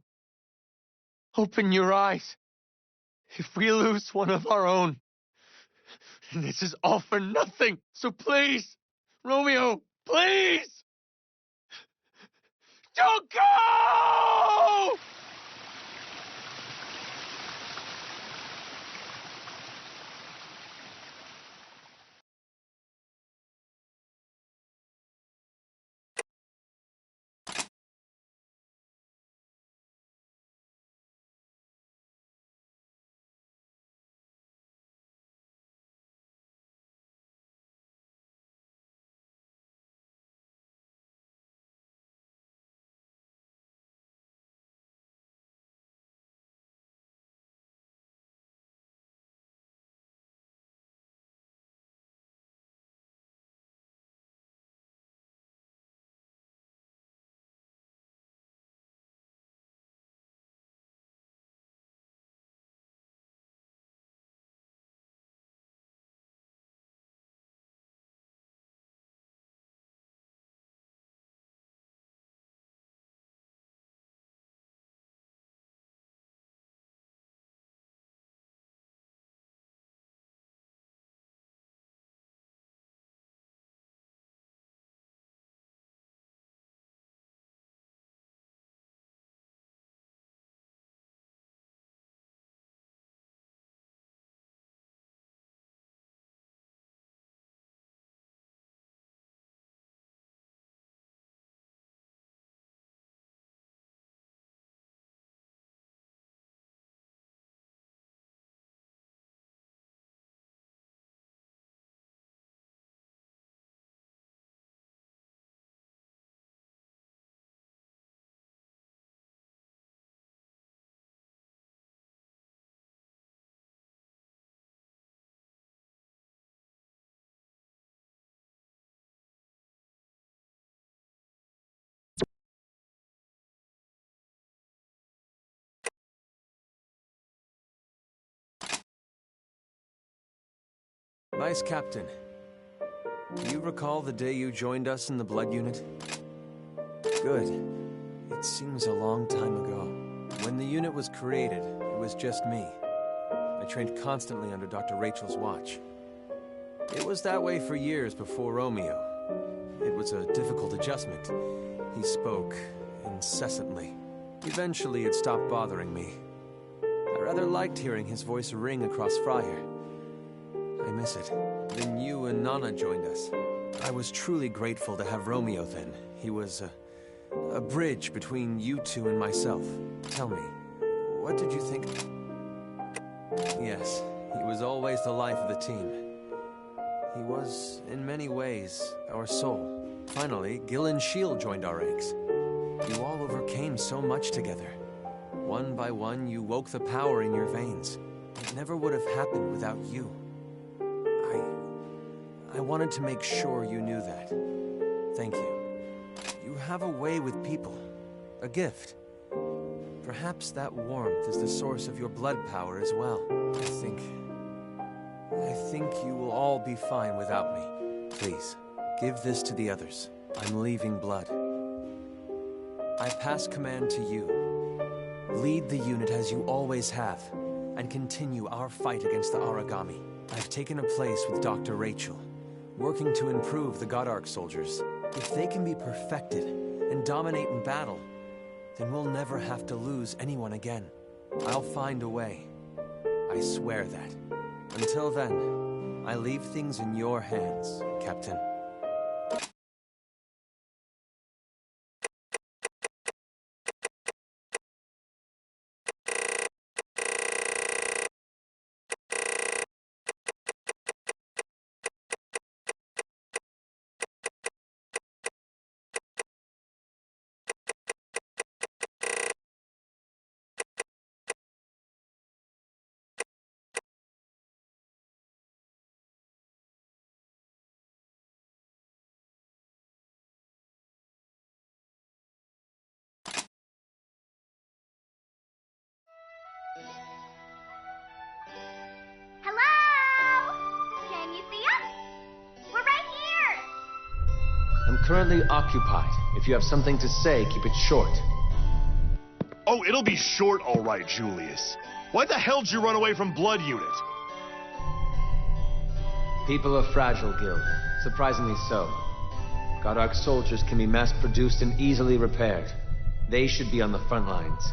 Open your eyes. If we lose one of our own, this is all for nothing. So please, Romeo, please! Don't go! Vice Captain, do you recall the day you joined us in the Blood Unit? Good. It seems a long time ago. When the unit was created, it was just me. I trained constantly under Dr. Rachel's watch. It was that way for years before Romeo. It was a difficult adjustment. He spoke incessantly. Eventually, it stopped bothering me. I rather liked hearing his voice ring across Friar. I miss it. Then you and Nana joined us. I was truly grateful to have Romeo then. He was a bridge between you two and myself. Tell me, what did you think? Yes, he was always the life of the team. He was, in many ways, our soul. Finally, Gil and Shield joined our ranks. You all overcame so much together. One by one, you woke the power in your veins. It never would have happened without you. I wanted to make sure you knew that. Thank you. You have a way with people. A gift. Perhaps that warmth is the source of your blood power as well. I think you will all be fine without me. Please, give this to the others. I'm leaving Blood. I pass command to you. Lead the unit as you always have, and continue our fight against the Aragami. I've taken a place with Dr. Rachel, working to improve the Godark soldiers. If they can be perfected and dominate in battle, then we'll never have to lose anyone again. I'll find a way. I swear that. Until then, I leave things in your hands, Captain. Hello? Can you see us? We're right here! I'm currently occupied. If you have something to say, keep it short. Oh, it'll be short, all right, Julius. Why the hell did you run away from Blood Unit? People are fragile, Gil. Surprisingly so. Godark soldiers can be mass-produced and easily repaired. They should be on the front lines.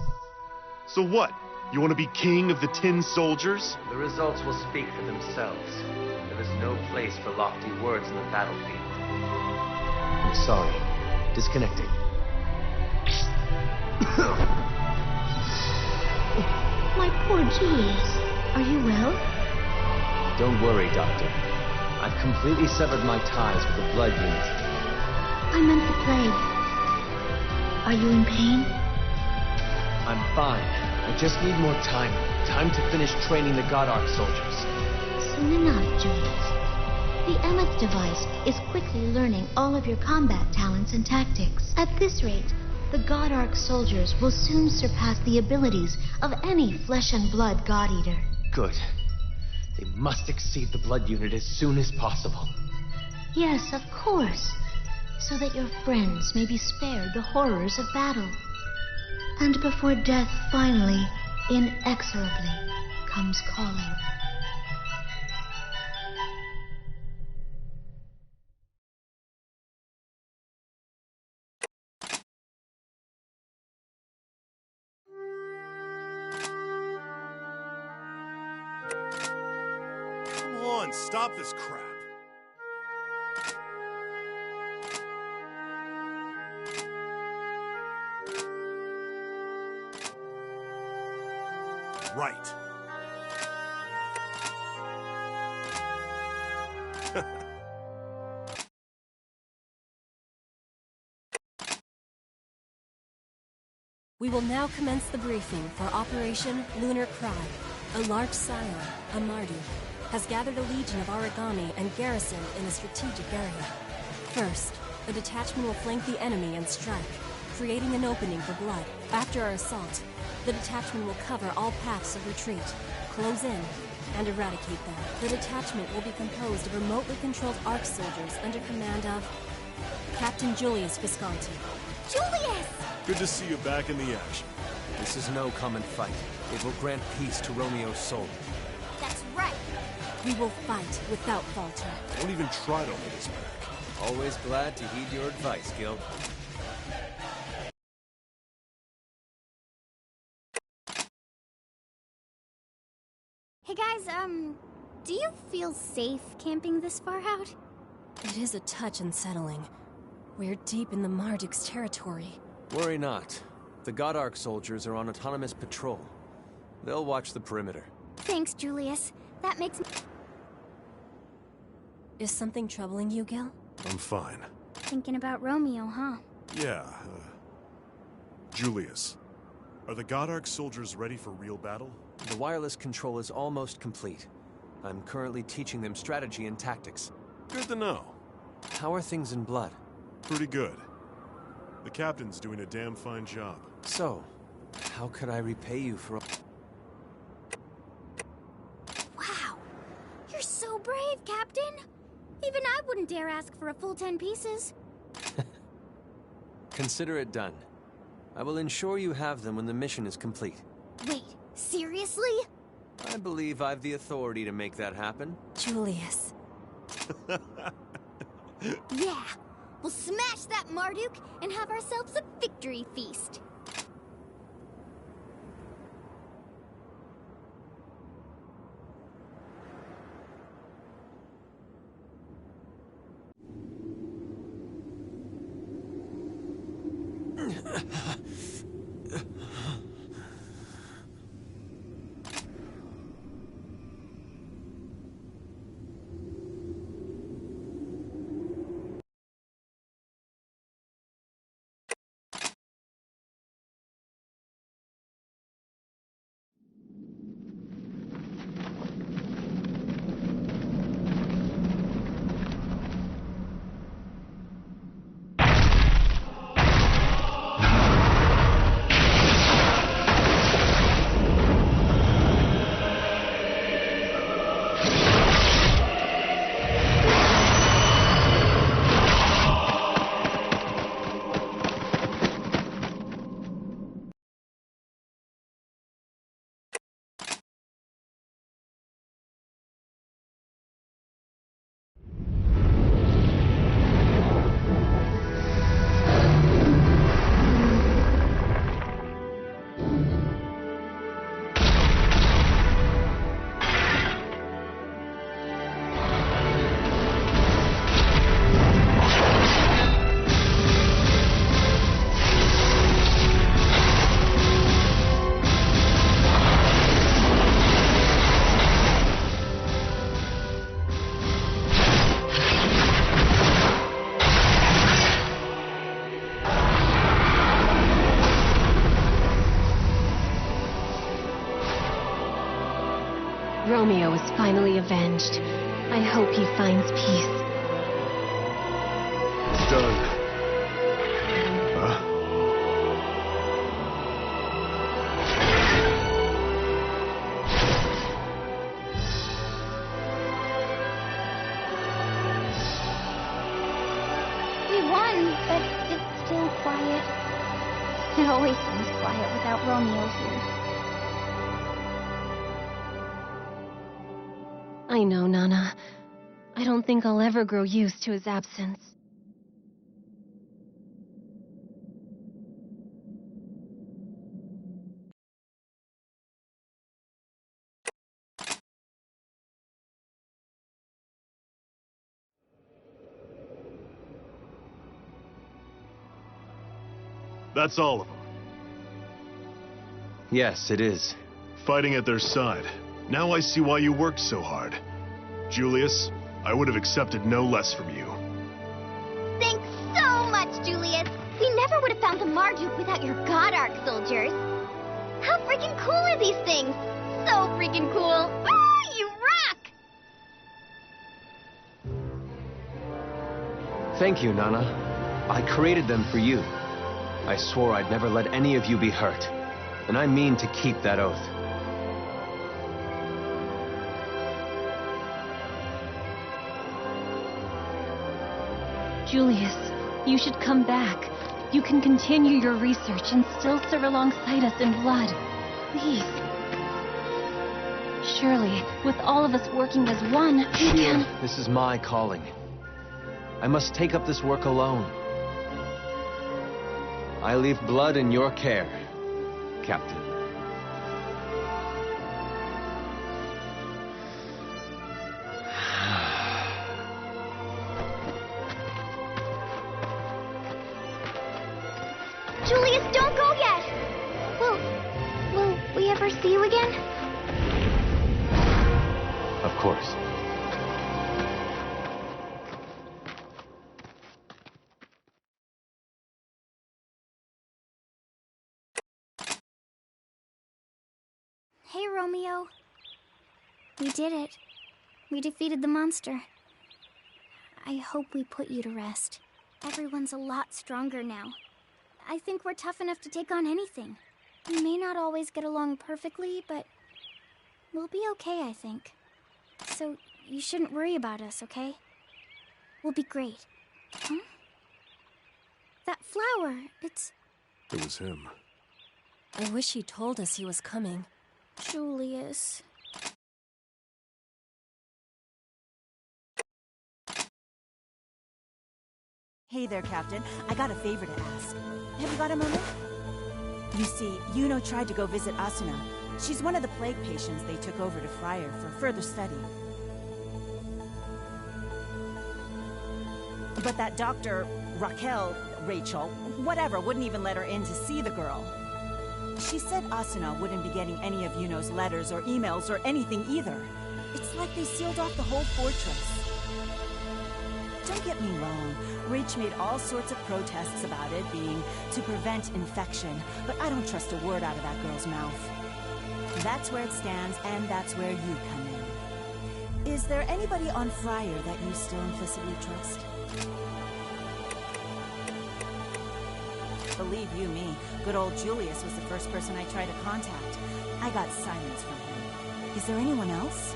So what? You want to be king of the Tin Soldiers? The results will speak for themselves. There is no place for lofty words in the battlefield. I'm sorry. Disconnecting. My poor Julius. Are you well? Don't worry, Doctor. I've completely severed my ties with the Blood Unit. I meant the plague. Are you in pain? I'm fine. I just need more time. Time to finish training the Godark soldiers. Soon enough, Julius. The Emmet device is quickly learning all of your combat talents and tactics. At this rate, the Godark soldiers will soon surpass the abilities of any flesh and blood God Eater. Good. They must exceed the Blood Unit as soon as possible. Yes, of course. So that your friends may be spared the horrors of battle. And before death finally, inexorably, comes calling. Come on, stop this crap. Right. We will now commence the briefing for Operation Lunar Cry. A large scion, Amardu, has gathered a legion of Aragami and garrisoned in a strategic area. First, a detachment will flank the enemy and strike, creating an opening for blood. After our assault, the detachment will cover all paths of retreat, close in, and eradicate them. The detachment will be composed of remotely controlled ARC soldiers under command of Captain Julius Visconti. Julius! Good to see you back in the action. This is no common fight. It will grant peace to Romeo's soul. That's right. We will fight without falter. Don't even try to hold us back. Always glad to heed your advice, Gil. Hey guys, do you feel safe camping this far out? It is a touch unsettling. We're deep in the Marduk's territory. Worry not. The God Arc soldiers are on autonomous patrol. They'll watch the perimeter. Thanks, Julius. That makes me... Is something troubling you, Gil? I'm fine. Thinking about Romeo, huh? Yeah, Julius, are the God Arc soldiers ready for real battle? The wireless control is almost complete. I'm currently teaching them strategy and tactics. Good to know. How are things in Blood? Pretty good. The captain's doing a damn fine job. So, how could I repay you for... Wow! You're so brave, Captain! Even I wouldn't dare ask for a full 10 pieces. Consider it done. I will ensure you have them when the mission is complete. Wait, seriously? I believe I've the authority to make that happen. Julius. Yeah! We'll smash that Marduk and have ourselves a victory feast. Romeo is finally avenged. I hope he finds peace. It's done. Huh? We won, but it's still quiet. It always seems quiet without Romeo here. I know, Nana. I don't think I'll ever grow used to his absence. That's all of them. Yes, it is. Fighting at their side. Now I see why you worked so hard. Julius, I would have accepted no less from you. Thanks so much, Julius! We never would have found the Marduk without your God Arc soldiers. How freaking cool are these things? So freaking cool! Woo! You rock! Thank you, Nana. I created them for you. I swore I'd never let any of you be hurt. And I mean to keep that oath. Julius, you should come back. You can continue your research and still serve alongside us in blood. Please. Surely, with all of us working as one, we can... This is my calling. I must take up this work alone. I leave blood in your care, Captain. Julius, don't go yet! Will we ever see you again? Of course. Hey, Romeo. We did it. We defeated the monster. I hope we put you to rest. Everyone's a lot stronger now. I think we're tough enough to take on anything. We may not always get along perfectly, but we'll be okay, I think. So you shouldn't worry about us, okay? We'll be great. Huh? That flower, It was him. I wish he told us he was coming. Julius. Hey there, Captain. I got a favor to ask. Have you got a moment? You see, Yuno tried to go visit Asuna. She's one of the plague patients they took over to Friar for further study. But that doctor, Rachel, whatever, wouldn't even let her in to see the girl. She said Asuna wouldn't be getting any of Yuno's letters or emails or anything either. It's like they sealed off the whole fortress. Don't get me wrong, Rach made all sorts of protests about it being to prevent infection, but I don't trust a word out of that girl's mouth. That's where it stands, and that's where you come in. Is there anybody on Friar that you still implicitly trust? Believe you me, good old Julius was the first person I tried to contact. I got silence from him. Is there anyone else?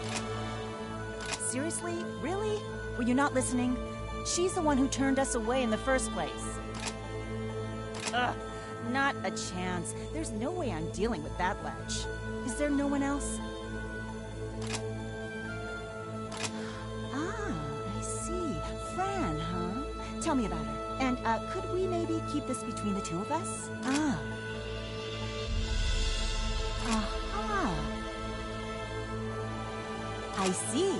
Seriously? Really? Were you not listening? She's the one who turned us away in the first place. Ugh, not a chance. There's no way I'm dealing with that ledge. Is there no one else? Ah, I see. Fran, huh? Tell me about her. And, could we maybe keep this between the two of us? Ah. Aha. I see.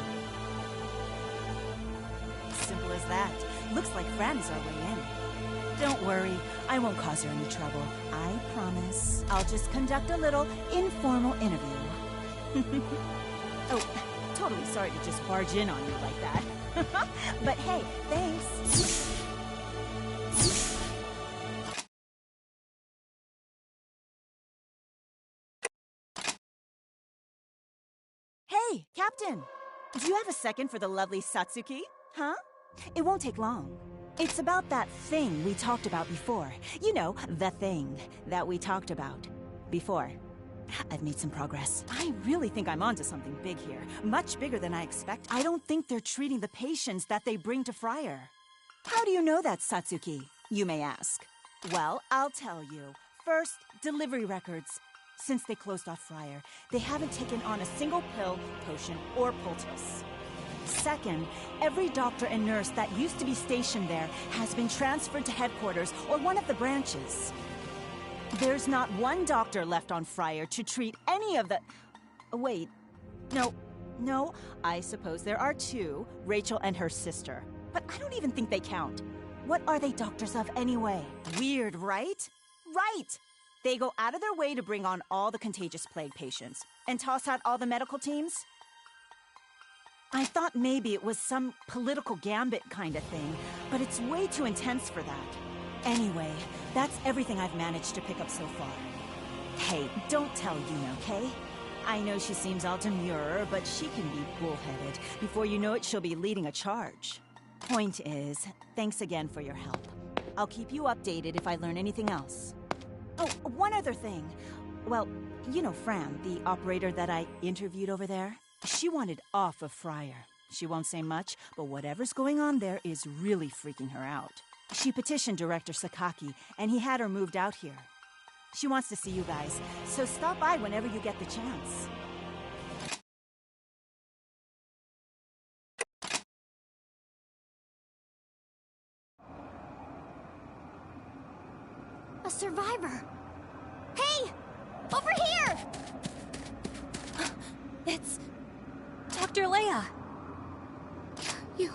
Simple as that. Looks like Fran is our way in. Don't worry, I won't cause her any trouble. I promise. I'll just conduct a little informal interview. Oh, totally sorry to just barge in on you like that. But hey, thanks. Hey, Captain! Do you have a second for the lovely Satsuki? Huh? It won't take long. It's about that thing we talked about before. You know, the thing that we talked about before. I've made some progress. I really think I'm onto something big here. Much bigger than I expect. I don't think they're treating the patients that they bring to Friar. How do you know that, Satsuki? You may ask. Well, I'll tell you. First, delivery records. Since they closed off Friar, they haven't taken on a single pill, potion, or poultice. Second, every doctor and nurse that used to be stationed there has been transferred to headquarters or one of the branches. There's not one doctor left on Friar to treat any of the... Wait. No, I suppose there are two, Rachel and her sister. But I don't even think they count. What are they doctors of anyway? Weird, right? Right! They go out of their way to bring on all the contagious plague patients and toss out all the medical teams? I thought maybe it was some political gambit kind of thing, but it's way too intense for that. Anyway, that's everything I've managed to pick up so far. Hey, don't tell Yuno, okay? I know she seems all demure, but she can be bullheaded. Before you know it, she'll be leading a charge. Point is, thanks again for your help. I'll keep you updated if I learn anything else. Oh, one other thing. Well, you know Fran, the operator that I interviewed over there? She wanted off of Friar. She won't say much, but whatever's going on there is really freaking her out. She petitioned Director Sakaki, and he had her moved out here. She wants to see you guys, so stop by whenever you get the chance. A survivor! Hey! Over here! It's... Dr. Leia! You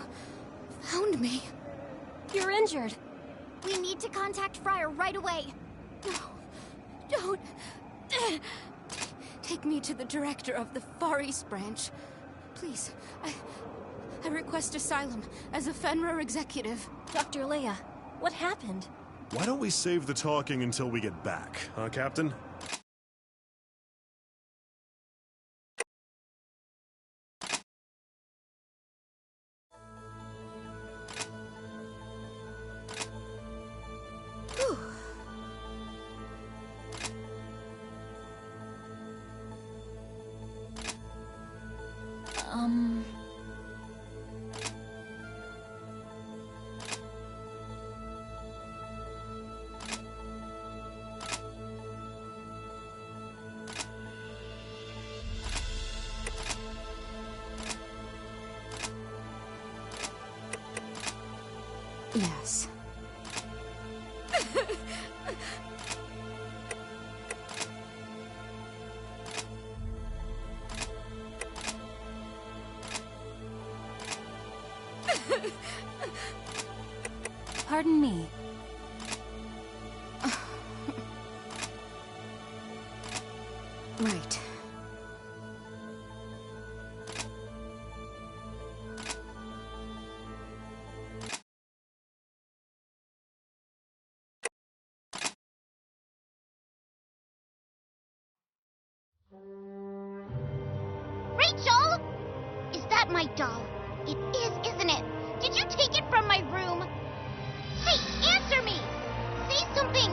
found me. You're injured. We need to contact Friar right away. No, don't. Take me to the director of the Far East branch. Please, I request asylum as a Fenrir executive. Dr. Leia, what happened? Why don't we save the talking until we get back, huh, Captain? Yes. Pardon me. Right. Rachel! Is that my doll? It is, isn't it? Did you take it from my room? Hey, answer me! Say something!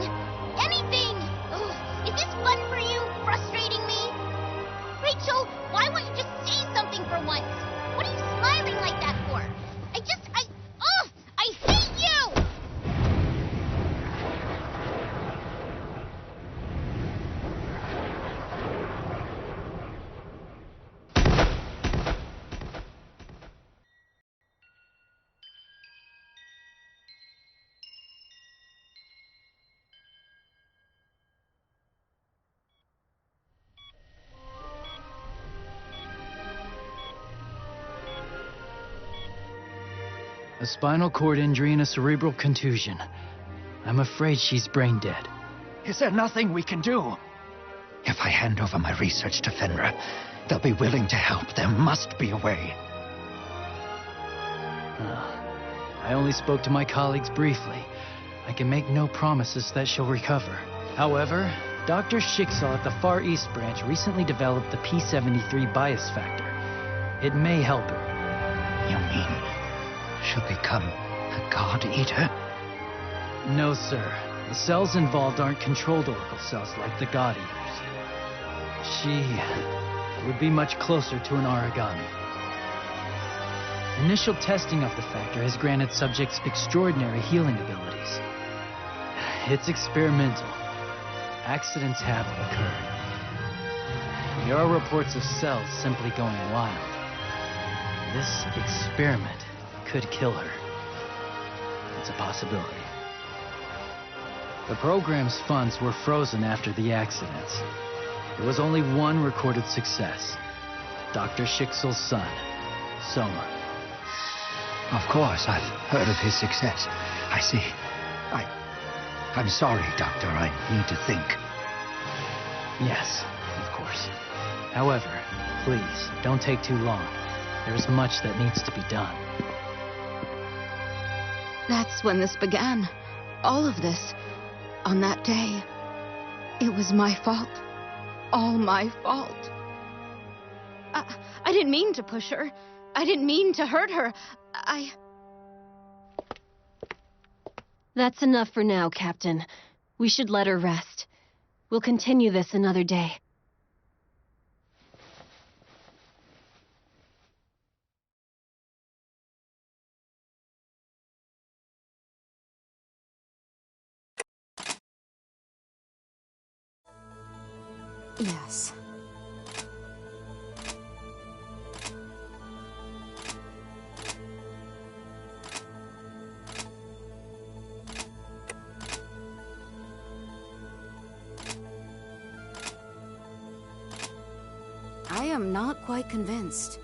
Anything! Ugh, is this fun for you? Frustrating me? Rachel, why won't you just say something for once? What are you smiling like that for? I hate you! A spinal cord injury and a cerebral contusion. I'm afraid she's brain dead. Is there nothing we can do? If I hand over my research to Fenrir, they'll be willing to help. There must be a way. I only spoke to my colleagues briefly. I can make no promises that she'll recover. However, Dr. Schicksal at the Far East branch recently developed the P73 bias factor. It may help her. You mean she'll become a God Eater? No, sir. The cells involved aren't controlled Oracle cells like the God Eaters. She would be much closer to an origami. Initial testing of the factor has granted subjects extraordinary healing abilities. It's experimental. Accidents have occurred. There are reports of cells simply going wild. This experiment could kill her. It's a possibility. The program's funds were frozen after the accidents. There was only one recorded success. Dr. Schicksal's son, Soma. Of course, I've heard of his success. I see. I'm sorry, Doctor. I need to think. Yes, of course. However, please, don't take too long. There's much that needs to be done. That's when this began. All of this. On that day. It was my fault. All my fault. I didn't mean to push her. I didn't mean to hurt her. That's enough for now, Captain. We should let her rest. We'll continue this another day. Yes. I am not quite convinced.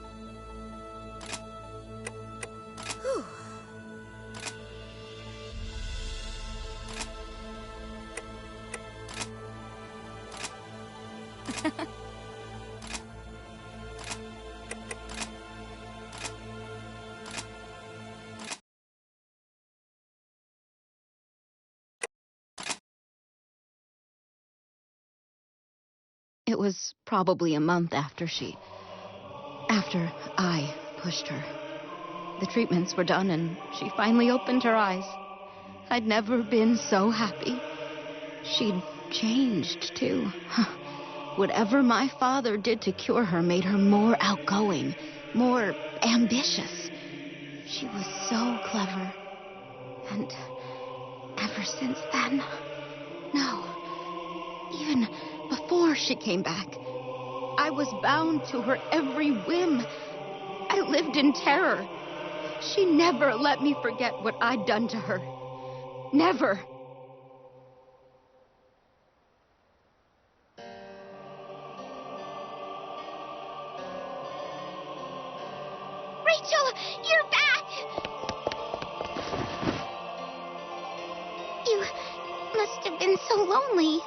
Whew. It was probably a month after I pushed her. The treatments were done and she finally opened her eyes. I'd never been so happy. She'd changed, too. Whatever my father did to cure her made her more outgoing, more ambitious. She was so clever. And ever since then, no, even before she came back, I was bound to her every whim. I lived in terror. She never let me forget what I'd done to her. Never. Rachel, you're back! You must have been so lonely.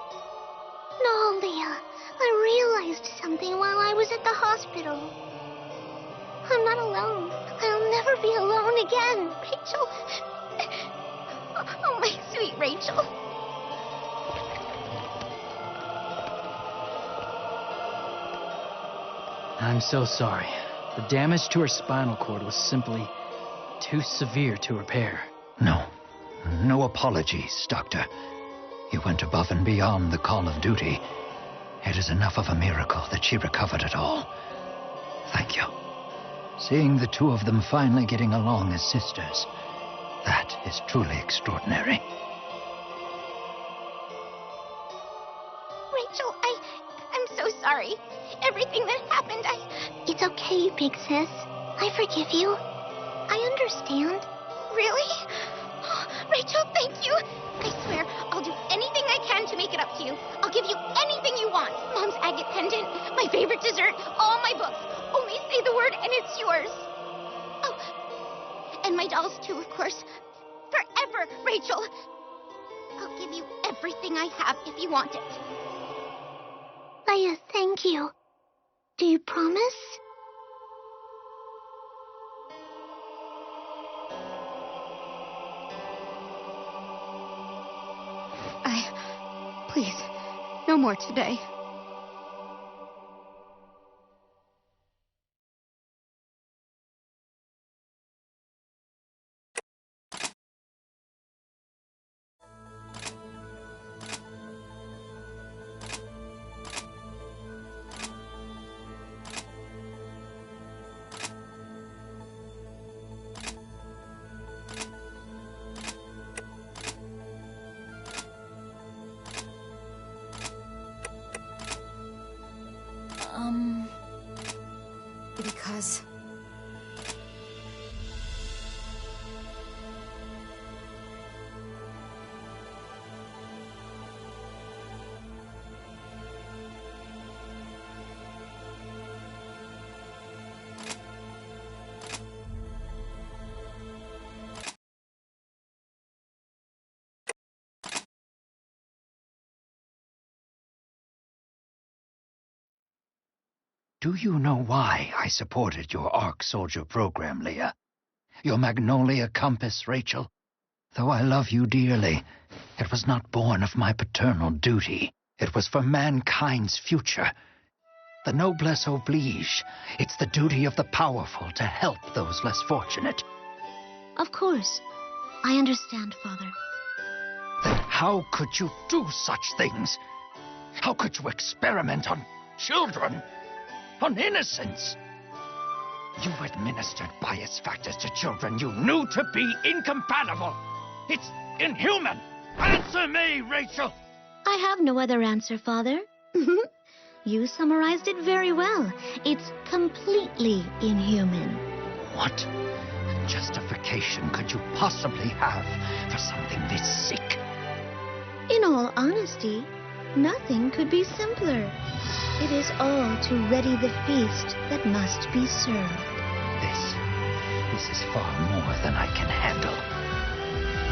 No, Leah. I realized something while I was at the hospital. I'm not alone. I'll never be alone again, Rachel. Oh, my sweet Rachel. I'm so sorry. The damage to her spinal cord was simply too severe to repair. No apologies, Doctor. You went above and beyond the call of duty. It is enough of a miracle that she recovered at all. Thank you. Seeing the two of them finally getting along as sisters, that is truly extraordinary. Rachel, I'm so sorry. Everything that happened, It's okay, big sis. I forgive you. I understand. Really? Oh, Rachel, thank you. I swear, I'll do anything I can to make it up to you. I'll give you anything you want. Mom's agate pendant, my favorite dessert, all my books. Only say the word and it's yours. Oh, and my dolls too, of course. Forever, Rachel. I'll give you everything I have if you want it. Leia, thank you. Do you promise? Please, no more today. Because... Do you know why I supported your ARC Soldier program, Leah? Your Magnolia Compass, Rachel? Though I love you dearly, it was not born of my paternal duty. It was for mankind's future. The noblesse oblige. It's the duty of the powerful to help those less fortunate. Of course. I understand, Father. Then how could you do such things? How could you experiment on children? On innocents? You administered bias factors to children you knew to be incompatible. It's inhuman. Answer me, Rachel. I have no other answer, Father. You summarized it very well. It's completely inhuman. What justification could you possibly have for something this sick? In all honesty, nothing could be simpler. It is all to ready the feast that must be served. This is far more than I can handle.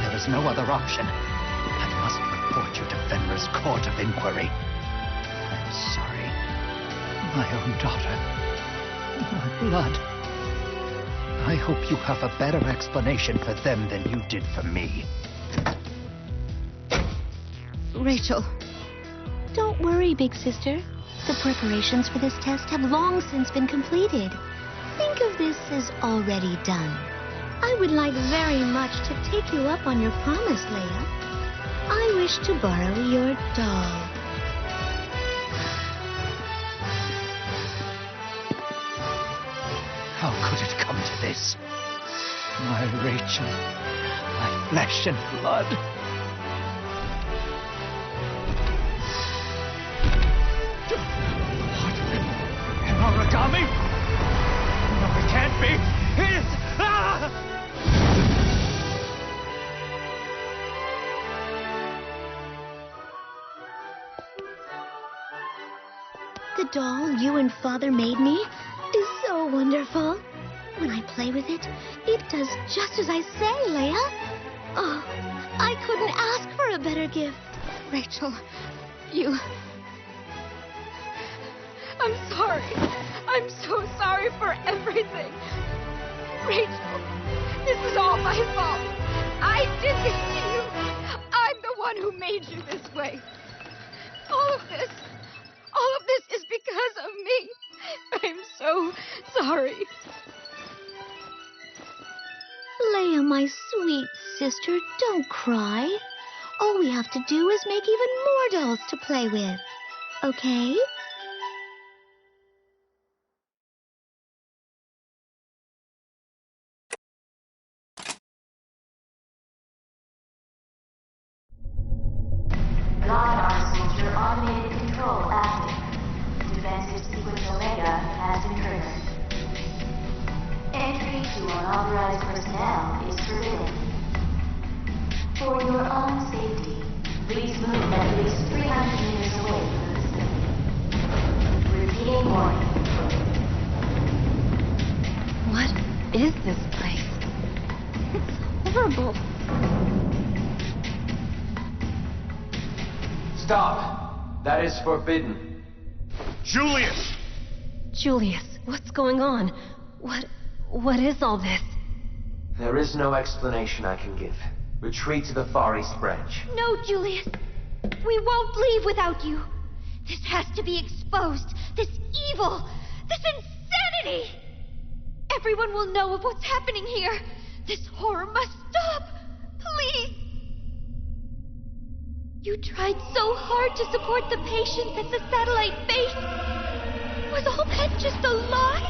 There is no other option. I must report you to Fenrir's Court of Inquiry. I'm sorry. My own daughter. My blood. I hope you have a better explanation for them than you did for me. Rachel. Don't worry, big sister. The preparations for this test have long since been completed. Think of this as already done. I would like very much to take you up on your promise, Leia. I wish to borrow your doll. How could it come to this? My Rachel, my flesh and blood. What? An origami? No, it can't be. It is. Ah! The doll you and Father made me is so wonderful. When I play with it, it does just as I say, Leia. Oh, I couldn't ask for a better gift. Rachel, you... I'm sorry. I'm so sorry for everything. Rachel, this is all my fault. I did this to you. I'm the one who made you this way. All of this is because of me. I'm so sorry. Leia, my sweet sister, don't cry. All we have to do is make even more dolls to play with. Okay? God Soldier automated control active. Defensive sequence Omega has been triggered. Entry to unauthorized personnel is forbidden. For your own safety, please move at least 300 meters away from the facility. Repeating warning. What is this place? It's horrible. Stop! That is forbidden. Julius! Julius, what's going on? What is all this? There is no explanation I can give. Retreat to the Far East Branch. No, Julius. We won't leave without you. This has to be exposed. This evil. This insanity. Everyone will know of what's happening here. This horror must stop. Please. You tried so hard to support the patients at the satellite base. Was all that just a lie?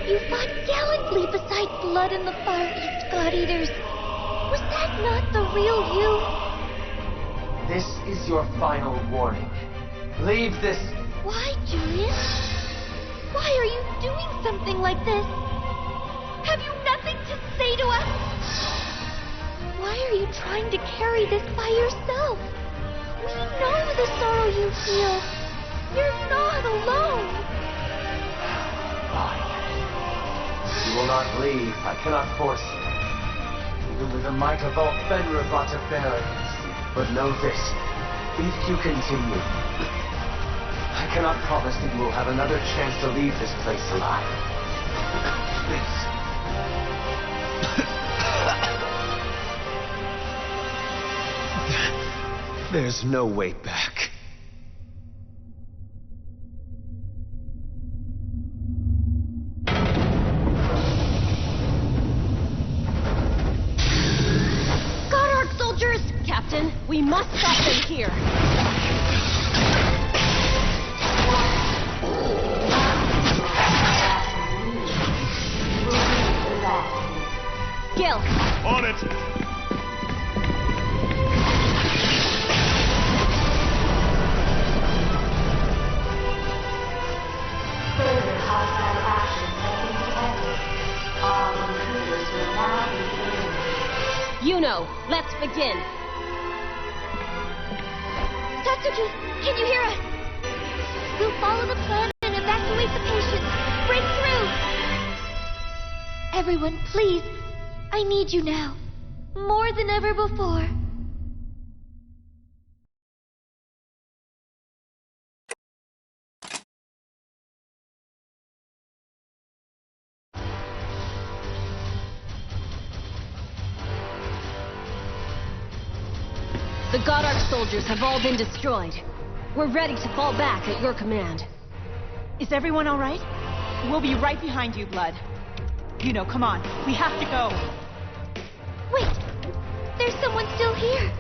You fought gallantly beside Blood and the Far East God Eaters. Was that not the real you? This is your final warning. Leave this... Why, Julius? Why are you doing something like this? Have you nothing to say to us? Why are you trying to carry this by yourself? We know the sorrow you feel. You're not alone. Fine. You will not leave. I cannot force you. Even with the might of all Fenrir brought to bear against you. But know this. If you continue, I cannot promise that you will have another chance to leave this place alive. Please. There's no way back. Goddard soldiers! Captain, we must stop them here. Gil! On it! Let's begin. Satsuki, can you hear us? We'll follow the plan and evacuate the patients. Break through! Everyone, please. I need you now. More than ever before. The Godark soldiers have all been destroyed. We're ready to fall back at your command. Is everyone all right? We'll be right behind you, Blood. Come on. We have to go. Wait! There's someone still here.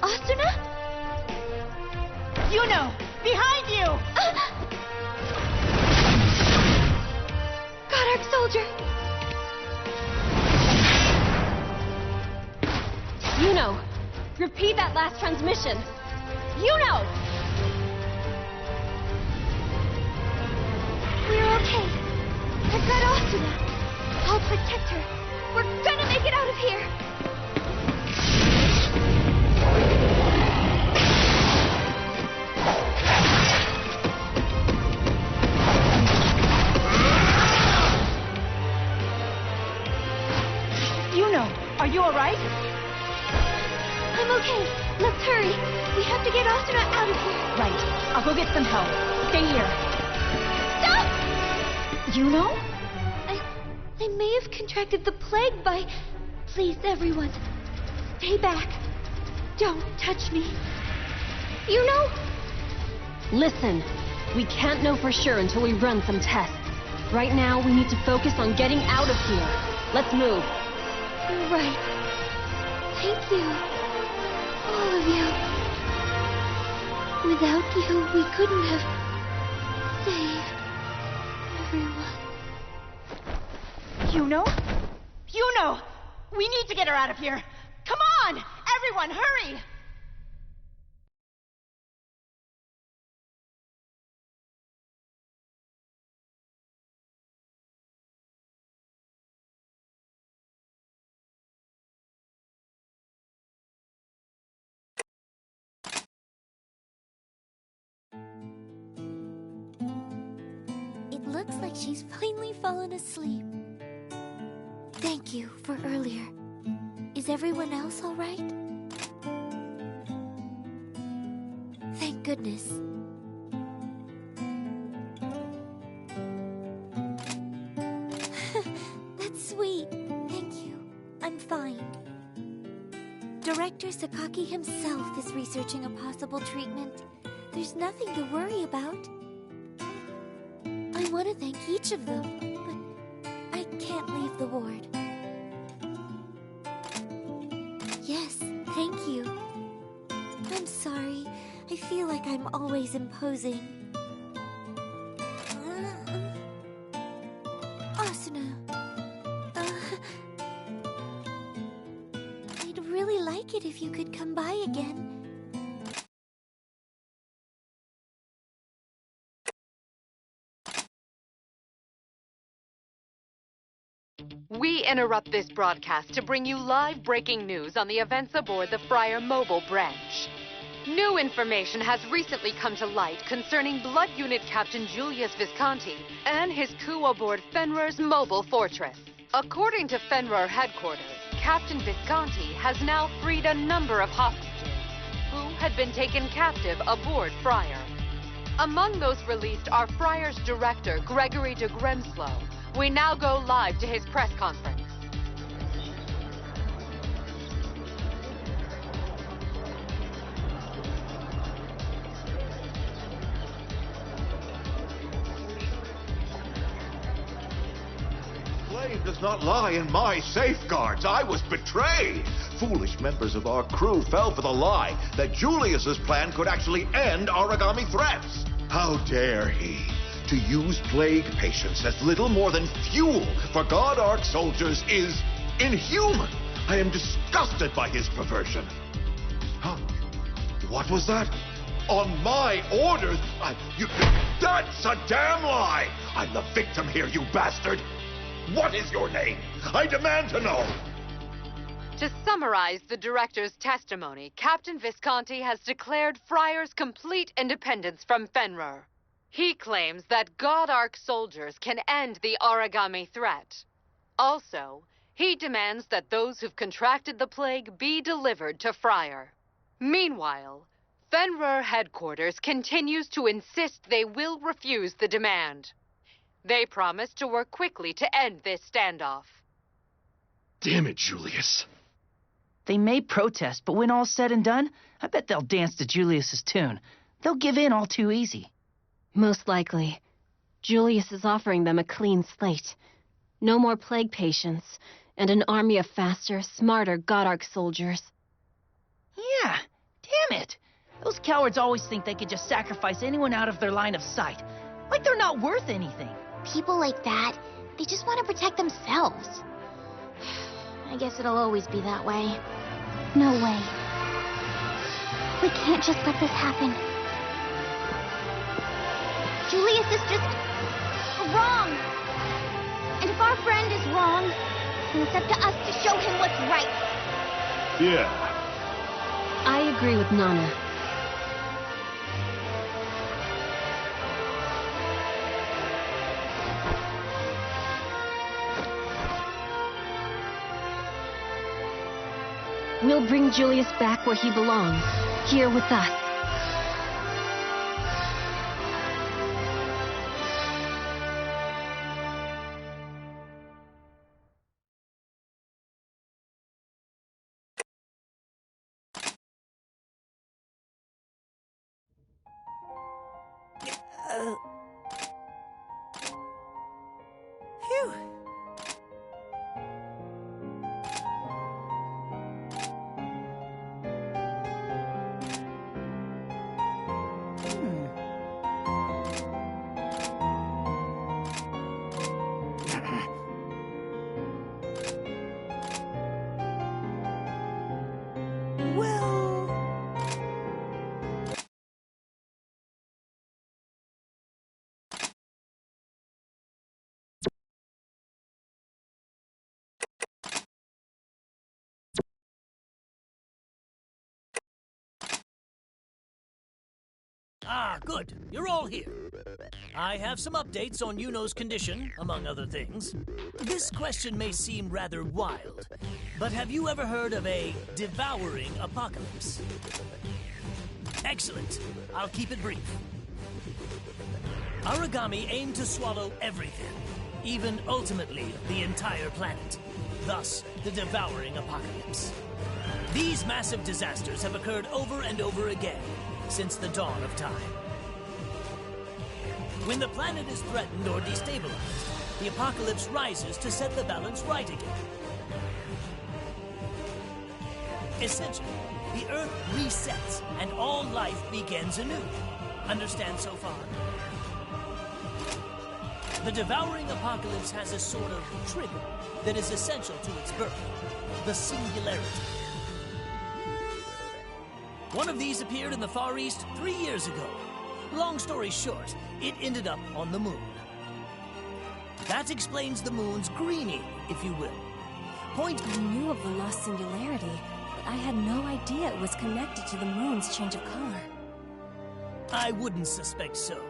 Asuna? Behind you! Godark soldier! Repeat that last transmission. We're okay. I've got Asuna. I'll protect her. We're gonna make it out of here. Are you all right? I'm okay. Let's hurry. We have to get Asuna out of here. Right. I'll go get some help. Stay here. Stop! I may have contracted the plague by... Please, everyone. Stay back. Don't touch me. Listen, we can't know for sure until we run some tests. Right now, we need to focus on getting out of here. Let's move. You're right. Thank you. All of you. Without you, we couldn't have saved everyone. We need to get her out of here. Come on! Everyone, hurry! It looks like she's finally fallen asleep. Thank you for earlier. Is everyone else all right? Thank goodness. That's sweet. Thank you. I'm fine. Director Sakaki himself is researching a possible treatment. There's nothing to worry about. I want to thank each of them, but I can't leave the ward. Yes, thank you. I'm sorry. I feel like I'm always imposing. Asuna. I'd really like it if you could come by again. We interrupt this broadcast to bring you live breaking news on the events aboard the Friar Mobile branch. New information has recently come to light concerning Blood Unit Captain Julius Visconti and his coup aboard Fenrir's mobile fortress. According to Fenrir headquarters, Captain Visconti has now freed a number of hostages who had been taken captive aboard Friar. Among those released are Friar's director, Gregory de Grimslow. We now go live to his press conference. Blame does not lie in my safeguards. I was betrayed. Foolish members of our crew fell for the lie that Julius's plan could actually end Origami threats. How dare he? To use plague patients as little more than fuel for Godark soldiers is inhuman. I am disgusted by his perversion. Huh? What was that? On my orders? That's a damn lie! I'm the victim here, you bastard! What is your name? I demand to know! To summarize the director's testimony, Captain Visconti has declared Friar's complete independence from Fenrir. He claims that God Arc soldiers can end the origami threat. Also, he demands that those who've contracted the plague be delivered to Friar. Meanwhile, Fenrir headquarters continues to insist they will refuse the demand. They promise to work quickly to end this standoff. Damn it, Julius. They may protest, but when all's said and done, I bet they'll dance to Julius's tune. They'll give in all too easy. Most likely. Julius is offering them a clean slate. No more plague patients, and an army of faster, smarter God Arc soldiers. Yeah, damn it. Those cowards always think they could just sacrifice anyone out of their line of sight. Like they're not worth anything. People like that, they just want to protect themselves. I guess it'll always be that way. No way. We can't just let this happen. Julius is just wrong. And if our friend is wrong, then it's up to us to show him what's right. Yeah. I agree with Nana. We'll bring Julius back where he belongs, here with us. Phew. Ah, good. You're all here. I have some updates on Yuno's condition, among other things. This question may seem rather wild, but have you ever heard of a devouring apocalypse? Excellent. I'll keep it brief. Origami aim to swallow everything, even ultimately the entire planet. Thus, the devouring apocalypse. These massive disasters have occurred over and over again since the dawn of time. When the planet is threatened or destabilized, the apocalypse rises to set the balance right again. Essentially, the Earth resets and all life begins anew. Understand so far? The devouring apocalypse has a sort of trigger that is essential to its birth: the singularity. One of these appeared in the Far East 3 years ago. Long story short, it ended up on the moon. That explains the moon's greening, if you will. I knew of the lost singularity, but I had no idea it was connected to the moon's change of color. I wouldn't suspect so.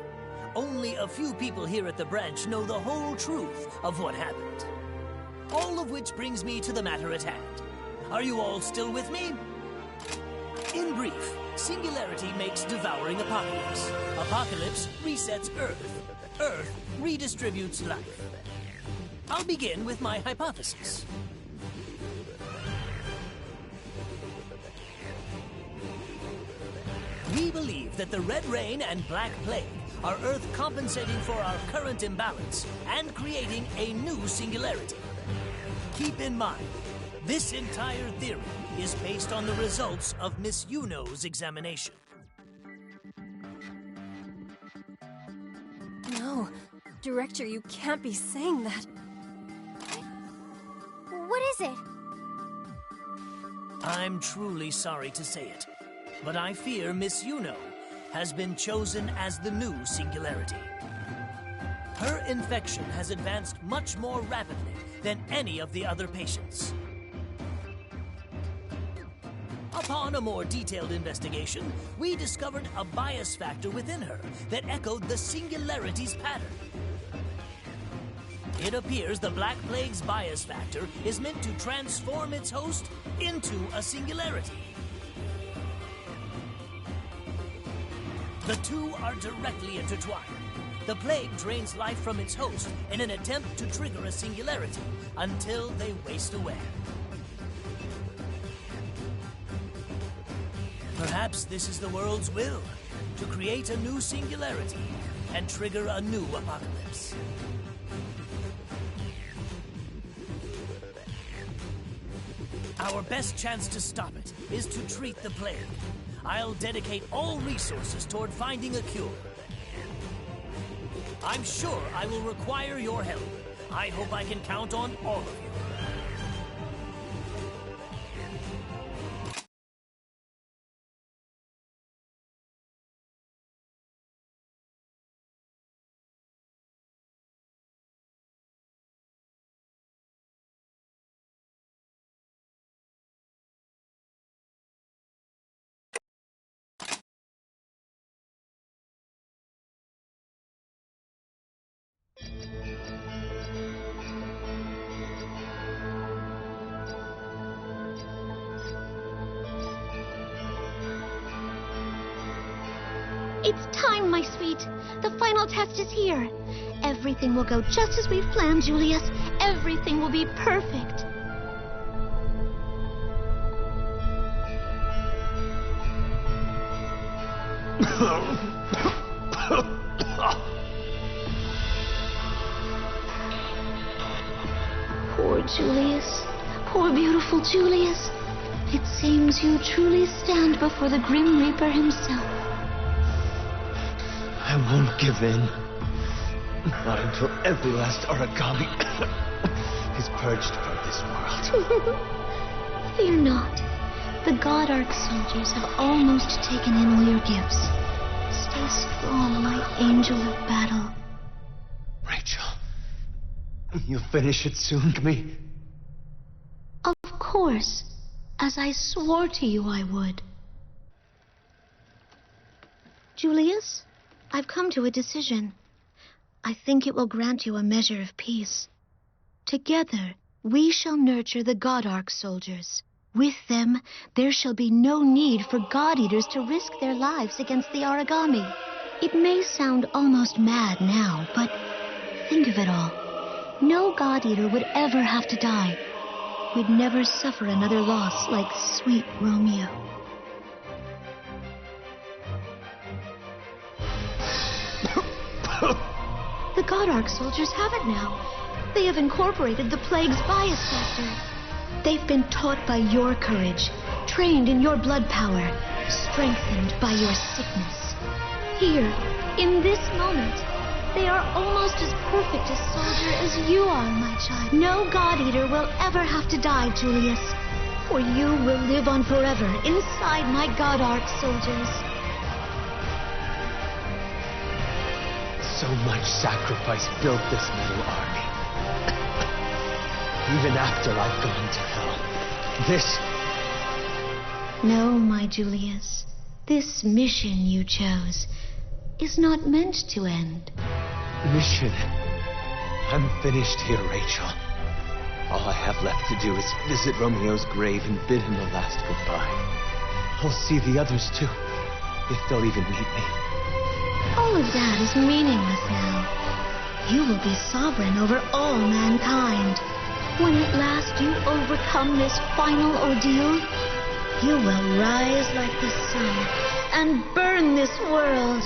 Only a few people here at the branch know the whole truth of what happened. All of which brings me to the matter at hand. Are you all still with me? In brief, singularity makes devouring apocalypse. Apocalypse resets Earth. Earth redistributes life. I'll begin with my hypothesis. We believe that the Red Rain and Black Plague are Earth compensating for our current imbalance and creating a new singularity. Keep in mind, this entire theory is based on the results of Miss Yuno's examination. No, Director, you can't be saying that. What is it? I'm truly sorry to say it, but I fear Miss Yuno has been chosen as the new singularity. Her infection has advanced much more rapidly than any of the other patients. Upon a more detailed investigation, we discovered a bias factor within her that echoed the Singularity's pattern. It appears the Black Plague's bias factor is meant to transform its host into a singularity. The two are directly intertwined. The plague drains life from its host in an attempt to trigger a singularity until they waste away. Perhaps this is the world's will, to create a new singularity and trigger a new apocalypse. Our best chance to stop it is to treat the plague. I'll dedicate all resources toward finding a cure. I'm sure I will require your help. I hope I can count on all of you. It's time, my sweet. The final test is here. Everything will go just as we've planned, Julius. Everything will be perfect. Poor Julius. Poor beautiful Julius. It seems you truly stand before the Grim Reaper himself. I won't give in. Not until every last origami is purged from this world. Fear not. The God Arc soldiers have almost taken in all your gifts. Stay strong, my angel of battle. Rachel, you'll finish it soon, me? Of course, as I swore to you I would. Julius, I've come to a decision. I think it will grant you a measure of peace. Together, we shall nurture the God Arc soldiers. With them, there shall be no need for God Eaters to risk their lives against the origami. It may sound almost mad now, but think of it all. No God Eater would ever have to die. We'd never suffer another loss like sweet Romeo. The God Arc soldiers have it now. They have incorporated the plague's bias factor. They've been taught by your courage, trained in your blood power, strengthened by your sickness. Here, in this moment, they are almost as perfect a soldier as you are, my child. No God Eater will ever have to die, Julius, for you will live on forever inside my God Arc soldiers. So much sacrifice built this metal army. Even after I've gone to hell, this... No, my Julius. This mission you chose is not meant to end. Mission? I'm finished here, Rachel. All I have left to do is visit Romeo's grave and bid him a last goodbye. I'll see the others too, if they'll even meet me. All of that is meaningless now. You will be sovereign over all mankind. When at last you overcome this final ordeal, you will rise like the sun and burn this world.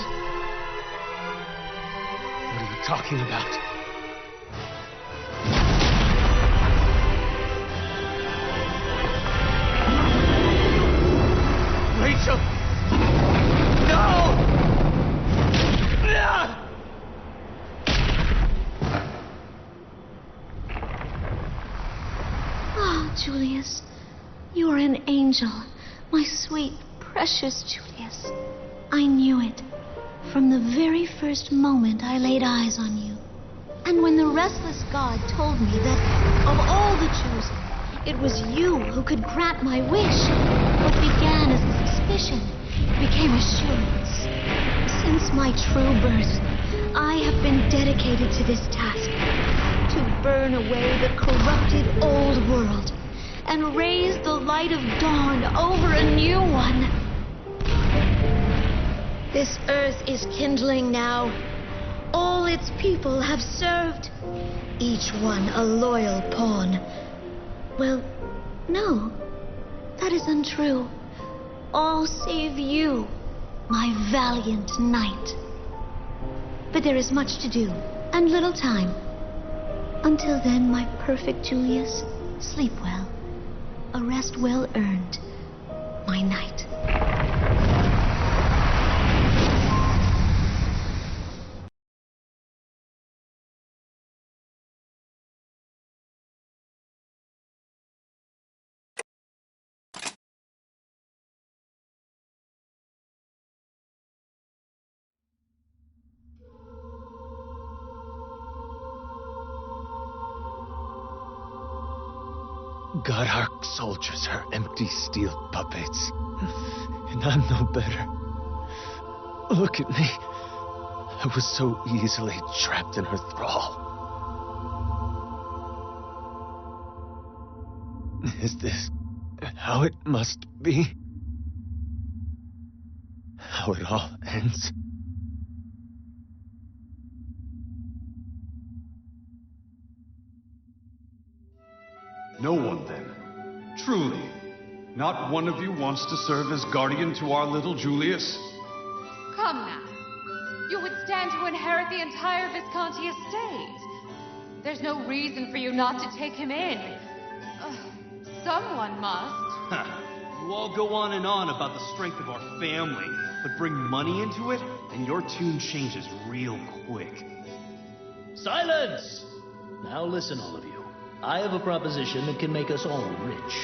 What are you talking about? Rachel! No! Ah, Julius, you are an angel, my sweet, precious Julius. I knew it from the very first moment I laid eyes on you. And when the restless god told me that, of all the chosen, It was you who could grant my wish. What began as a suspicion became assurance. Since my true birth, I have been dedicated to this task. To burn away the corrupted old world and raise the light of dawn over a new one. This earth is kindling now. All its people have served, each one a loyal pawn. Well, no, that is untrue. All save you, my valiant knight. But there is much to do, and little time. Until then, my perfect Julius, sleep well. A rest well earned, my knight. God Ark soldiers are empty steel puppets. And I'm no better. Look at me. I was so easily trapped in her thrall. Is this how it must be? How it all ends? No one, then. Truly. Not one of you wants to serve as guardian to our little Julius? Come now. You would stand to inherit the entire Visconti estate. There's no reason for you not to take him in. Someone must. You all go on and on about the strength of our family, but bring money into it, and your tune changes real quick. Silence! Now listen, all of you. I have a proposition that can make us all rich.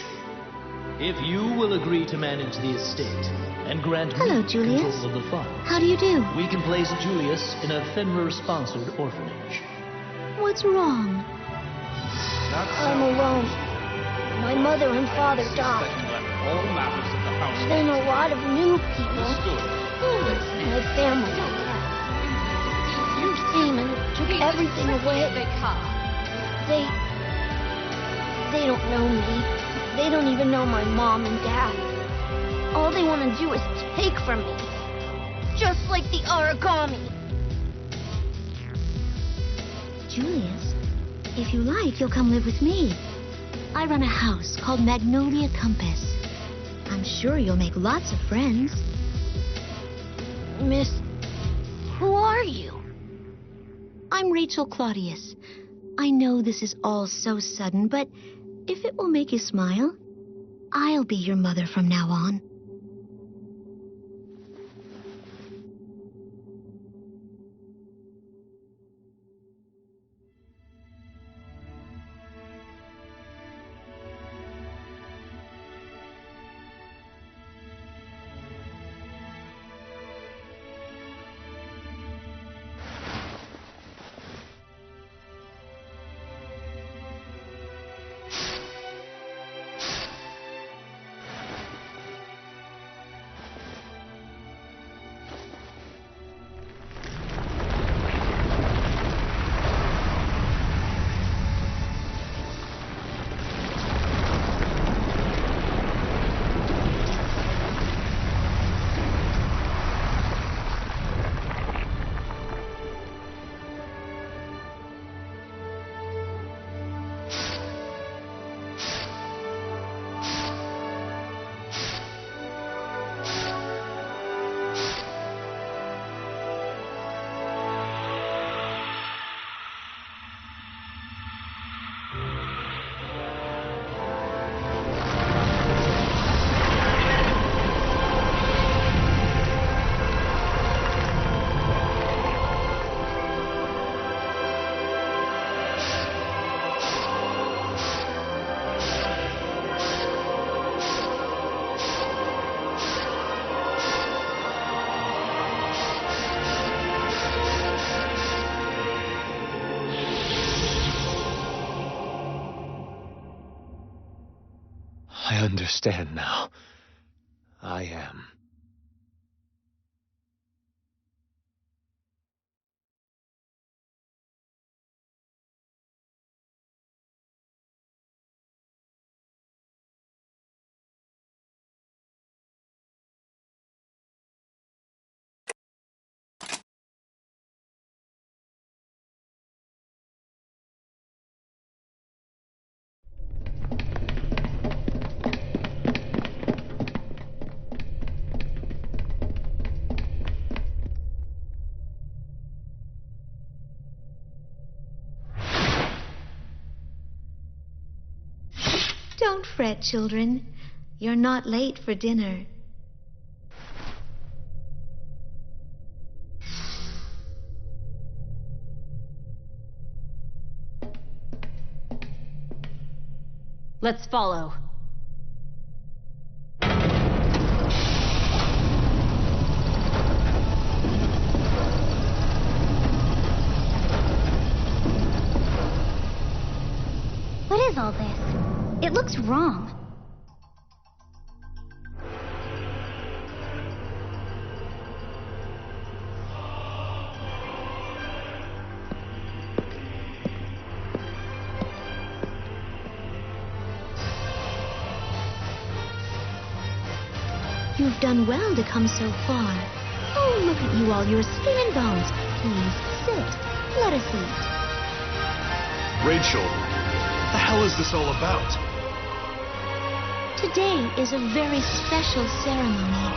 If you will agree to manage the estate and grant Hello, me Julius. control of the funds, How do you do? we can place Julius in a Fenrir-sponsored orphanage. What's wrong? I'm alone. My mother and father died. All matters of the house. Then a lot of new people. My family. Came and took everything away. They don't know me. They don't even know my mom and dad. All they want to do is take from me. Just like the origami. Julius, if you like, you'll come live with me. I run a house called Magnolia Compass. I'm sure you'll make lots of friends. Miss, who are you? I'm Rachel Claudius. I know this is all so sudden, but if it will make you smile, I'll be your mother from now on. understand now. I am. Don't fret, children. You're not late for dinner. Let's follow. What is all this? It looks wrong. You've done well to come so far. Oh, look at you all, your skin and bones. Please, sit. Let us eat. Rachel, what the hell is this all about? Today is a very special ceremony.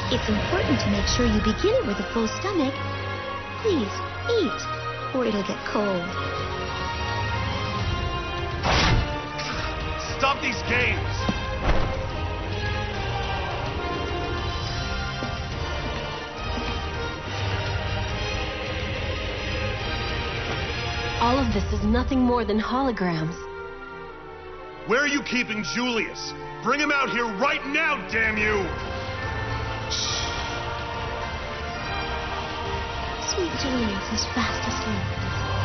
It's important to make sure you begin it with a full stomach. Please, eat, or it'll get cold. Stop these games! All of this is nothing more than holograms. Where are you keeping Julius? Bring him out here right now, damn you! Sweet Julius is fast asleep.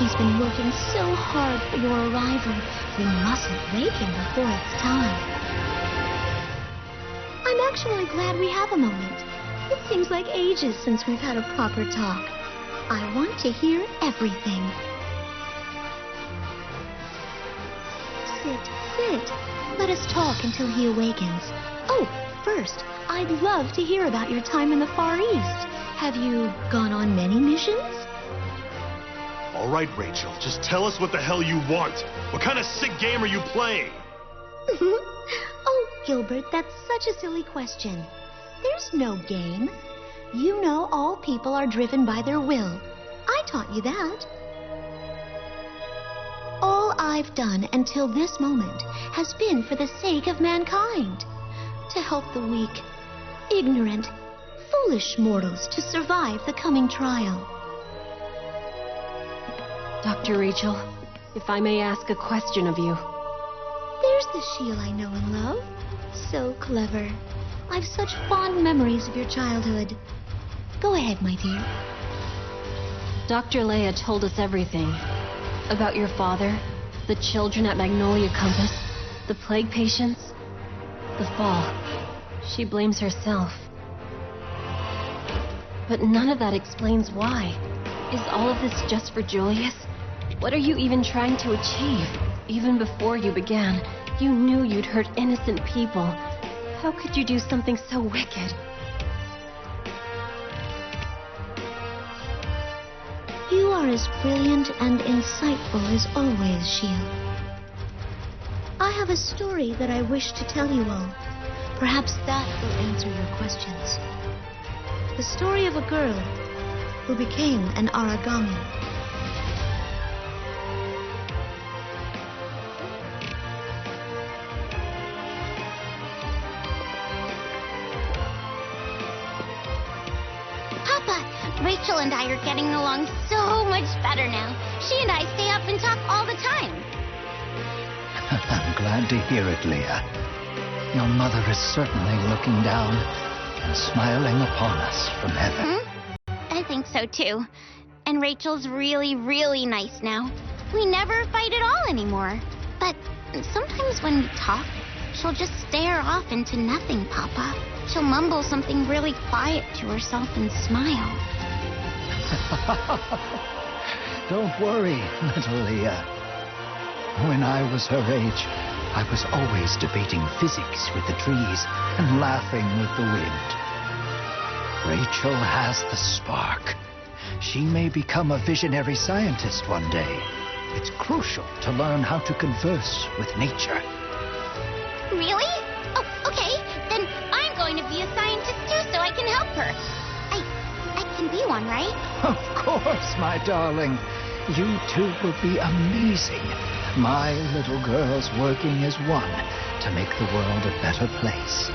He's been working so hard for your arrival. We mustn't wake him before it's time. I'm actually glad we have a moment. It seems like ages since we've had a proper talk. I want to hear everything. Sit. Let us talk until he awakens. Oh, first, I'd love to hear about your time in the Far East. Have you gone on many missions? All right, Rachel, just tell us what the hell you want. What kind of sick game are you playing? Oh, Gilbert, that's such a silly question. There's no game. You know all people are driven by their will. I taught you that. All I've done until this moment has been for the sake of mankind. To help the weak, ignorant, foolish mortals to survive the coming trial. Dr. Rachel, if I may ask a question of you. There's the Shield I know and love. So clever. I've such fond memories of your childhood. Go ahead, my dear. Dr. Leia told us everything. About your father, the children at Magnolia Compass, the plague patients, the fall. She blames herself. But none of that explains why. Is all of this just for Julius? What are you even trying to achieve? Even before you began, you knew you'd hurt innocent people. How could you do something so wicked? You are as brilliant and insightful as always, Shield. I have a story that I wish to tell you all. Perhaps that will answer your questions. The story of a girl who became an origami. Rachel and I are getting along so much better now. She and I stay up and talk all the time. I'm glad to hear it, Leah. Your mother is certainly looking down and smiling upon us from heaven. I think so too. And Rachel's really, really nice now. We never fight at all anymore. But sometimes when we talk, She'll just stare off into nothing, Papa. She'll mumble something really quiet to herself and smile. Don't worry, little Leah. When I was her age, I was always debating physics with the trees and laughing with the wind. Rachel has the spark. She may become a visionary scientist one day. It's crucial to learn how to converse with nature. Really? Oh, okay. Then I'm going to be a scientist too so I can help her. I can be one, right? Of course, my darling. You two will be amazing. My little girls working as one to make the world a better place.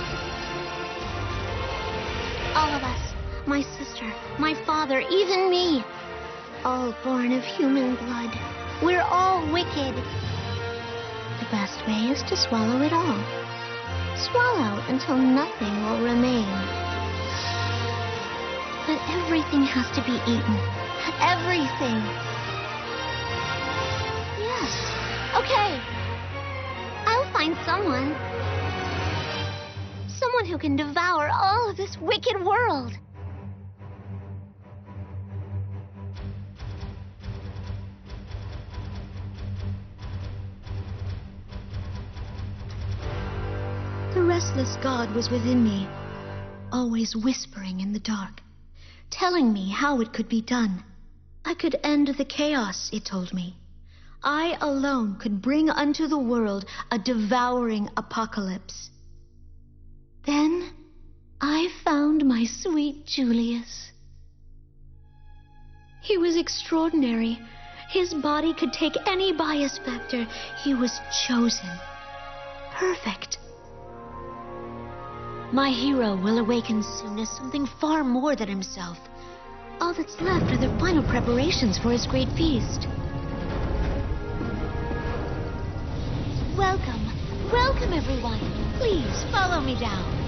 All of us. My sister, my father, even me. All born of human blood. We're all wicked. The best way is to swallow it all. Swallow until nothing will remain. But everything has to be eaten. Everything. Yes. Okay. I'll find someone. Someone who can devour all of this wicked world. The restless god was within me, always whispering in the dark, telling me how it could be done. I could end the chaos, it told me. I alone could bring unto the world a devouring apocalypse. Then I found my sweet Julius. He was extraordinary. His body could take any bias factor. He was chosen. Perfect. My hero will awaken soon as something far more than himself. All that's left are the final preparations for his great feast. Welcome. Welcome, everyone. Please follow me down.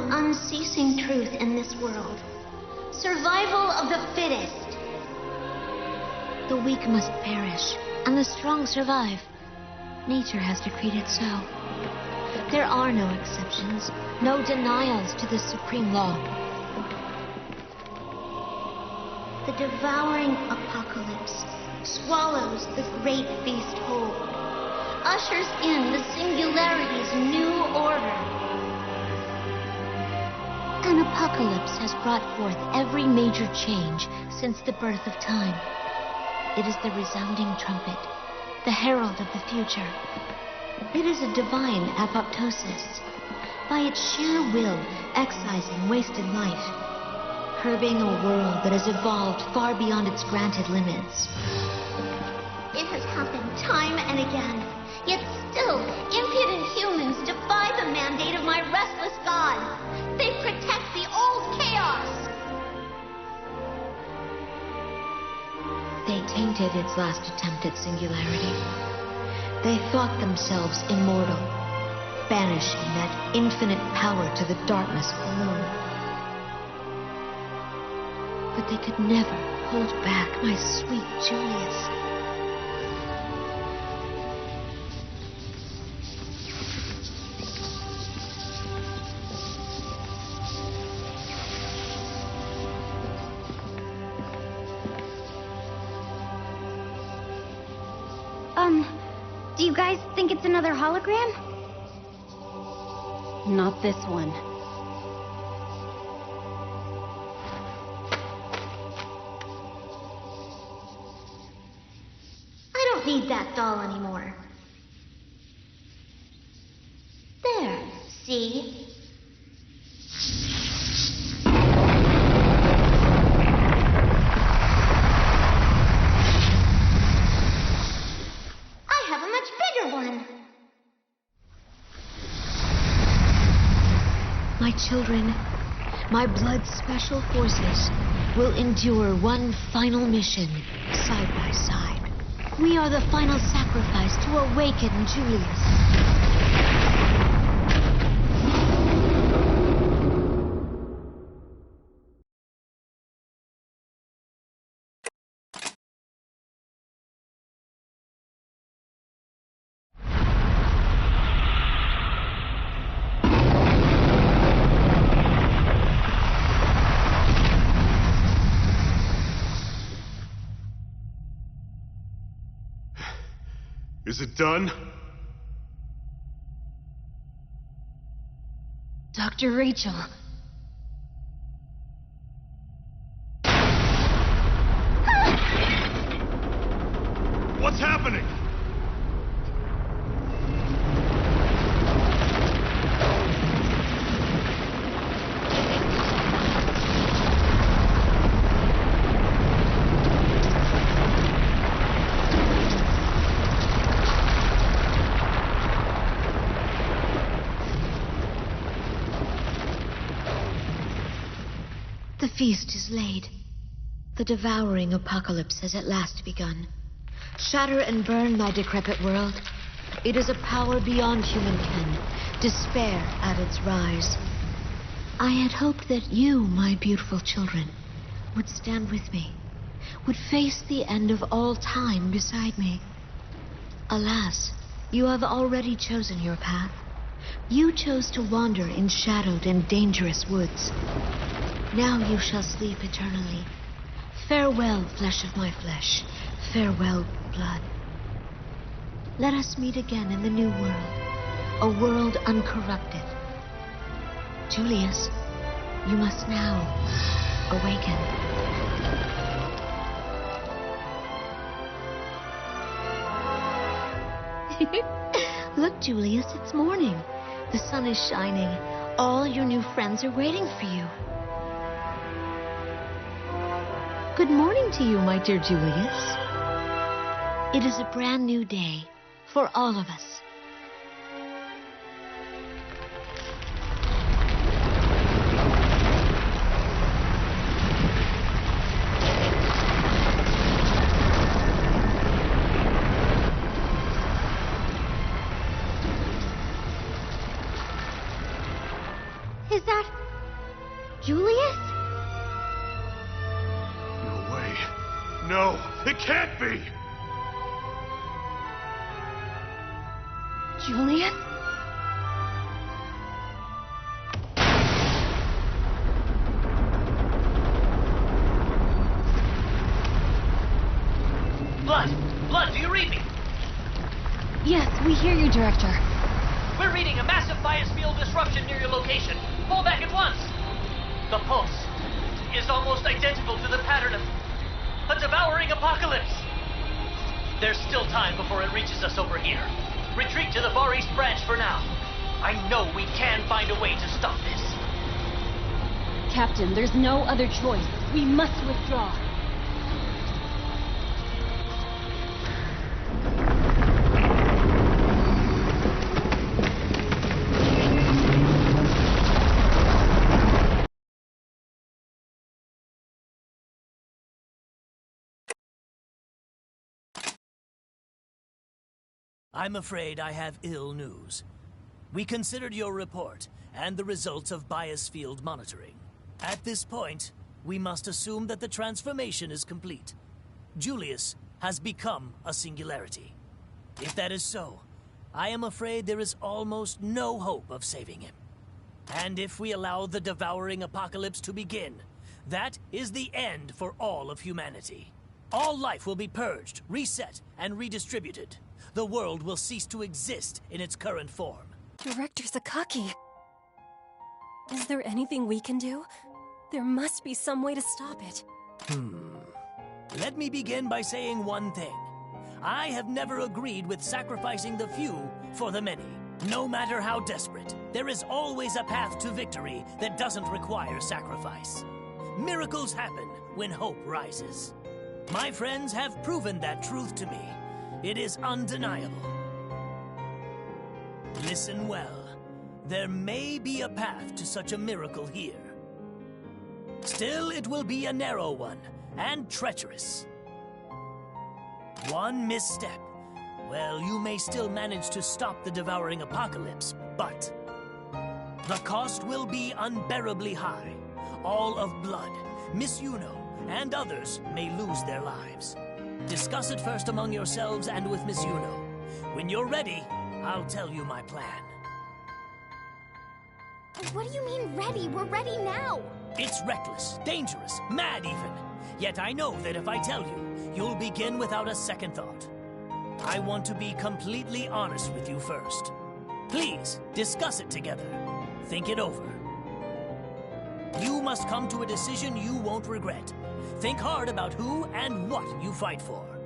Unceasing truth in this world. Survival of the fittest. The weak must perish, and the strong survive. Nature has decreed it so. There are no exceptions, no denials to this supreme law. The devouring apocalypse swallows the great feast whole, ushers in the singularity's new order. An apocalypse has brought forth every major change since the birth of time. It is the resounding trumpet, the herald of the future. It is a divine apoptosis, by its sheer will excising wasted life, curbing a world that has evolved far beyond its granted limits. It has happened time and again, yet still impudent humans defy the mandate of my restless god. They protect the old chaos. They tainted its last attempt at singularity. They thought themselves immortal, banishing that infinite power to the darkness alone. But they could never hold back my sweet Julius. Do you guys think it's another hologram? Not this one. I don't need that doll anymore. There, see? My children, my blood's special forces, will endure one final mission side by side. We are the final sacrifice to awaken Julius. Is it done? Dr. Rachel. What's happening? The feast is laid. The devouring apocalypse has at last begun. Shatter and burn, my decrepit world. It is a power beyond human ken. Despair at its rise. I had hoped that you, my beautiful children, would stand with me, would face the end of all time beside me. Alas, you have already chosen your path. You chose to wander in shadowed and dangerous woods. Now you shall sleep eternally. Farewell, flesh of my flesh. Farewell, blood. Let us meet again in the new world, a world uncorrupted. Julius, you must now awaken. Look, Julius, it's morning. The sun is shining. All your new friends are waiting for you. Good morning to you, my dear Julius. It is a brand new day for all of us. Is that Julius? No way. No, it can't be! Julius? Blood! Blood, do you read me? Yes, we hear you, Director. We're reading a massive bias field disruption near your location. Fall back at once! The pulse is almost identical to the pattern of a devouring apocalypse. There's still time before it reaches us over here. Retreat to the Far East branch for now. I know we can find a way to stop this. Captain, there's no other choice. We must withdraw. I'm afraid I have ill news. We considered your report and the results of bias field monitoring. At this point, we must assume that the transformation is complete. Julius has become a singularity. If that is so, I am afraid there is almost no hope of saving him. And if we allow the devouring apocalypse to begin, that is the end for all of humanity. All life will be purged, reset, and redistributed. The world will cease to exist in its current form. Director Sakaki. Is there anything we can do? There must be some way to stop it. Let me begin by saying one thing. I have never agreed with sacrificing the few for the many. No matter how desperate, there is always a path to victory that doesn't require sacrifice. Miracles happen when hope rises. My friends have proven that truth to me. It is undeniable. Listen well. There may be a path to such a miracle here. Still, it will be a narrow one, and treacherous. One misstep. Well, you may still manage to stop the devouring apocalypse, but the cost will be unbearably high. All of Blood, Miss Yuno, and others may lose their lives. Discuss it first among yourselves and with Miss Yuno. When you're ready, I'll tell you my plan. What do you mean ready? We're ready now! It's reckless, dangerous, mad even. Yet I know that if I tell you, you'll begin without a second thought. I want to be completely honest with you first. Please, discuss it together. Think it over. You must come to a decision you won't regret. Think hard about who and what you fight for.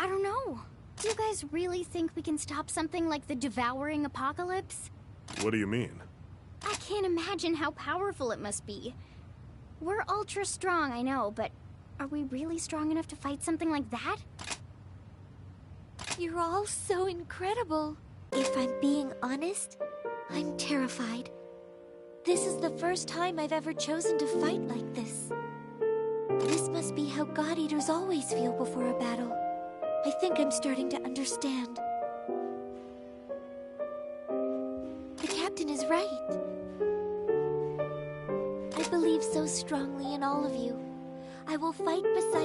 I don't know. Do you guys really think we can stop something like the devouring apocalypse? What do you mean? I can't imagine how powerful it must be. We're ultra strong, I know, but are we really strong enough to fight something like that? You're all so incredible. If I'm being honest, I'm terrified. This is the first time I've ever chosen to fight like this. This must be how God Eaters always feel before a battle. I think I'm starting to understand. The captain is right. I believe so strongly in all of you. I will fight beside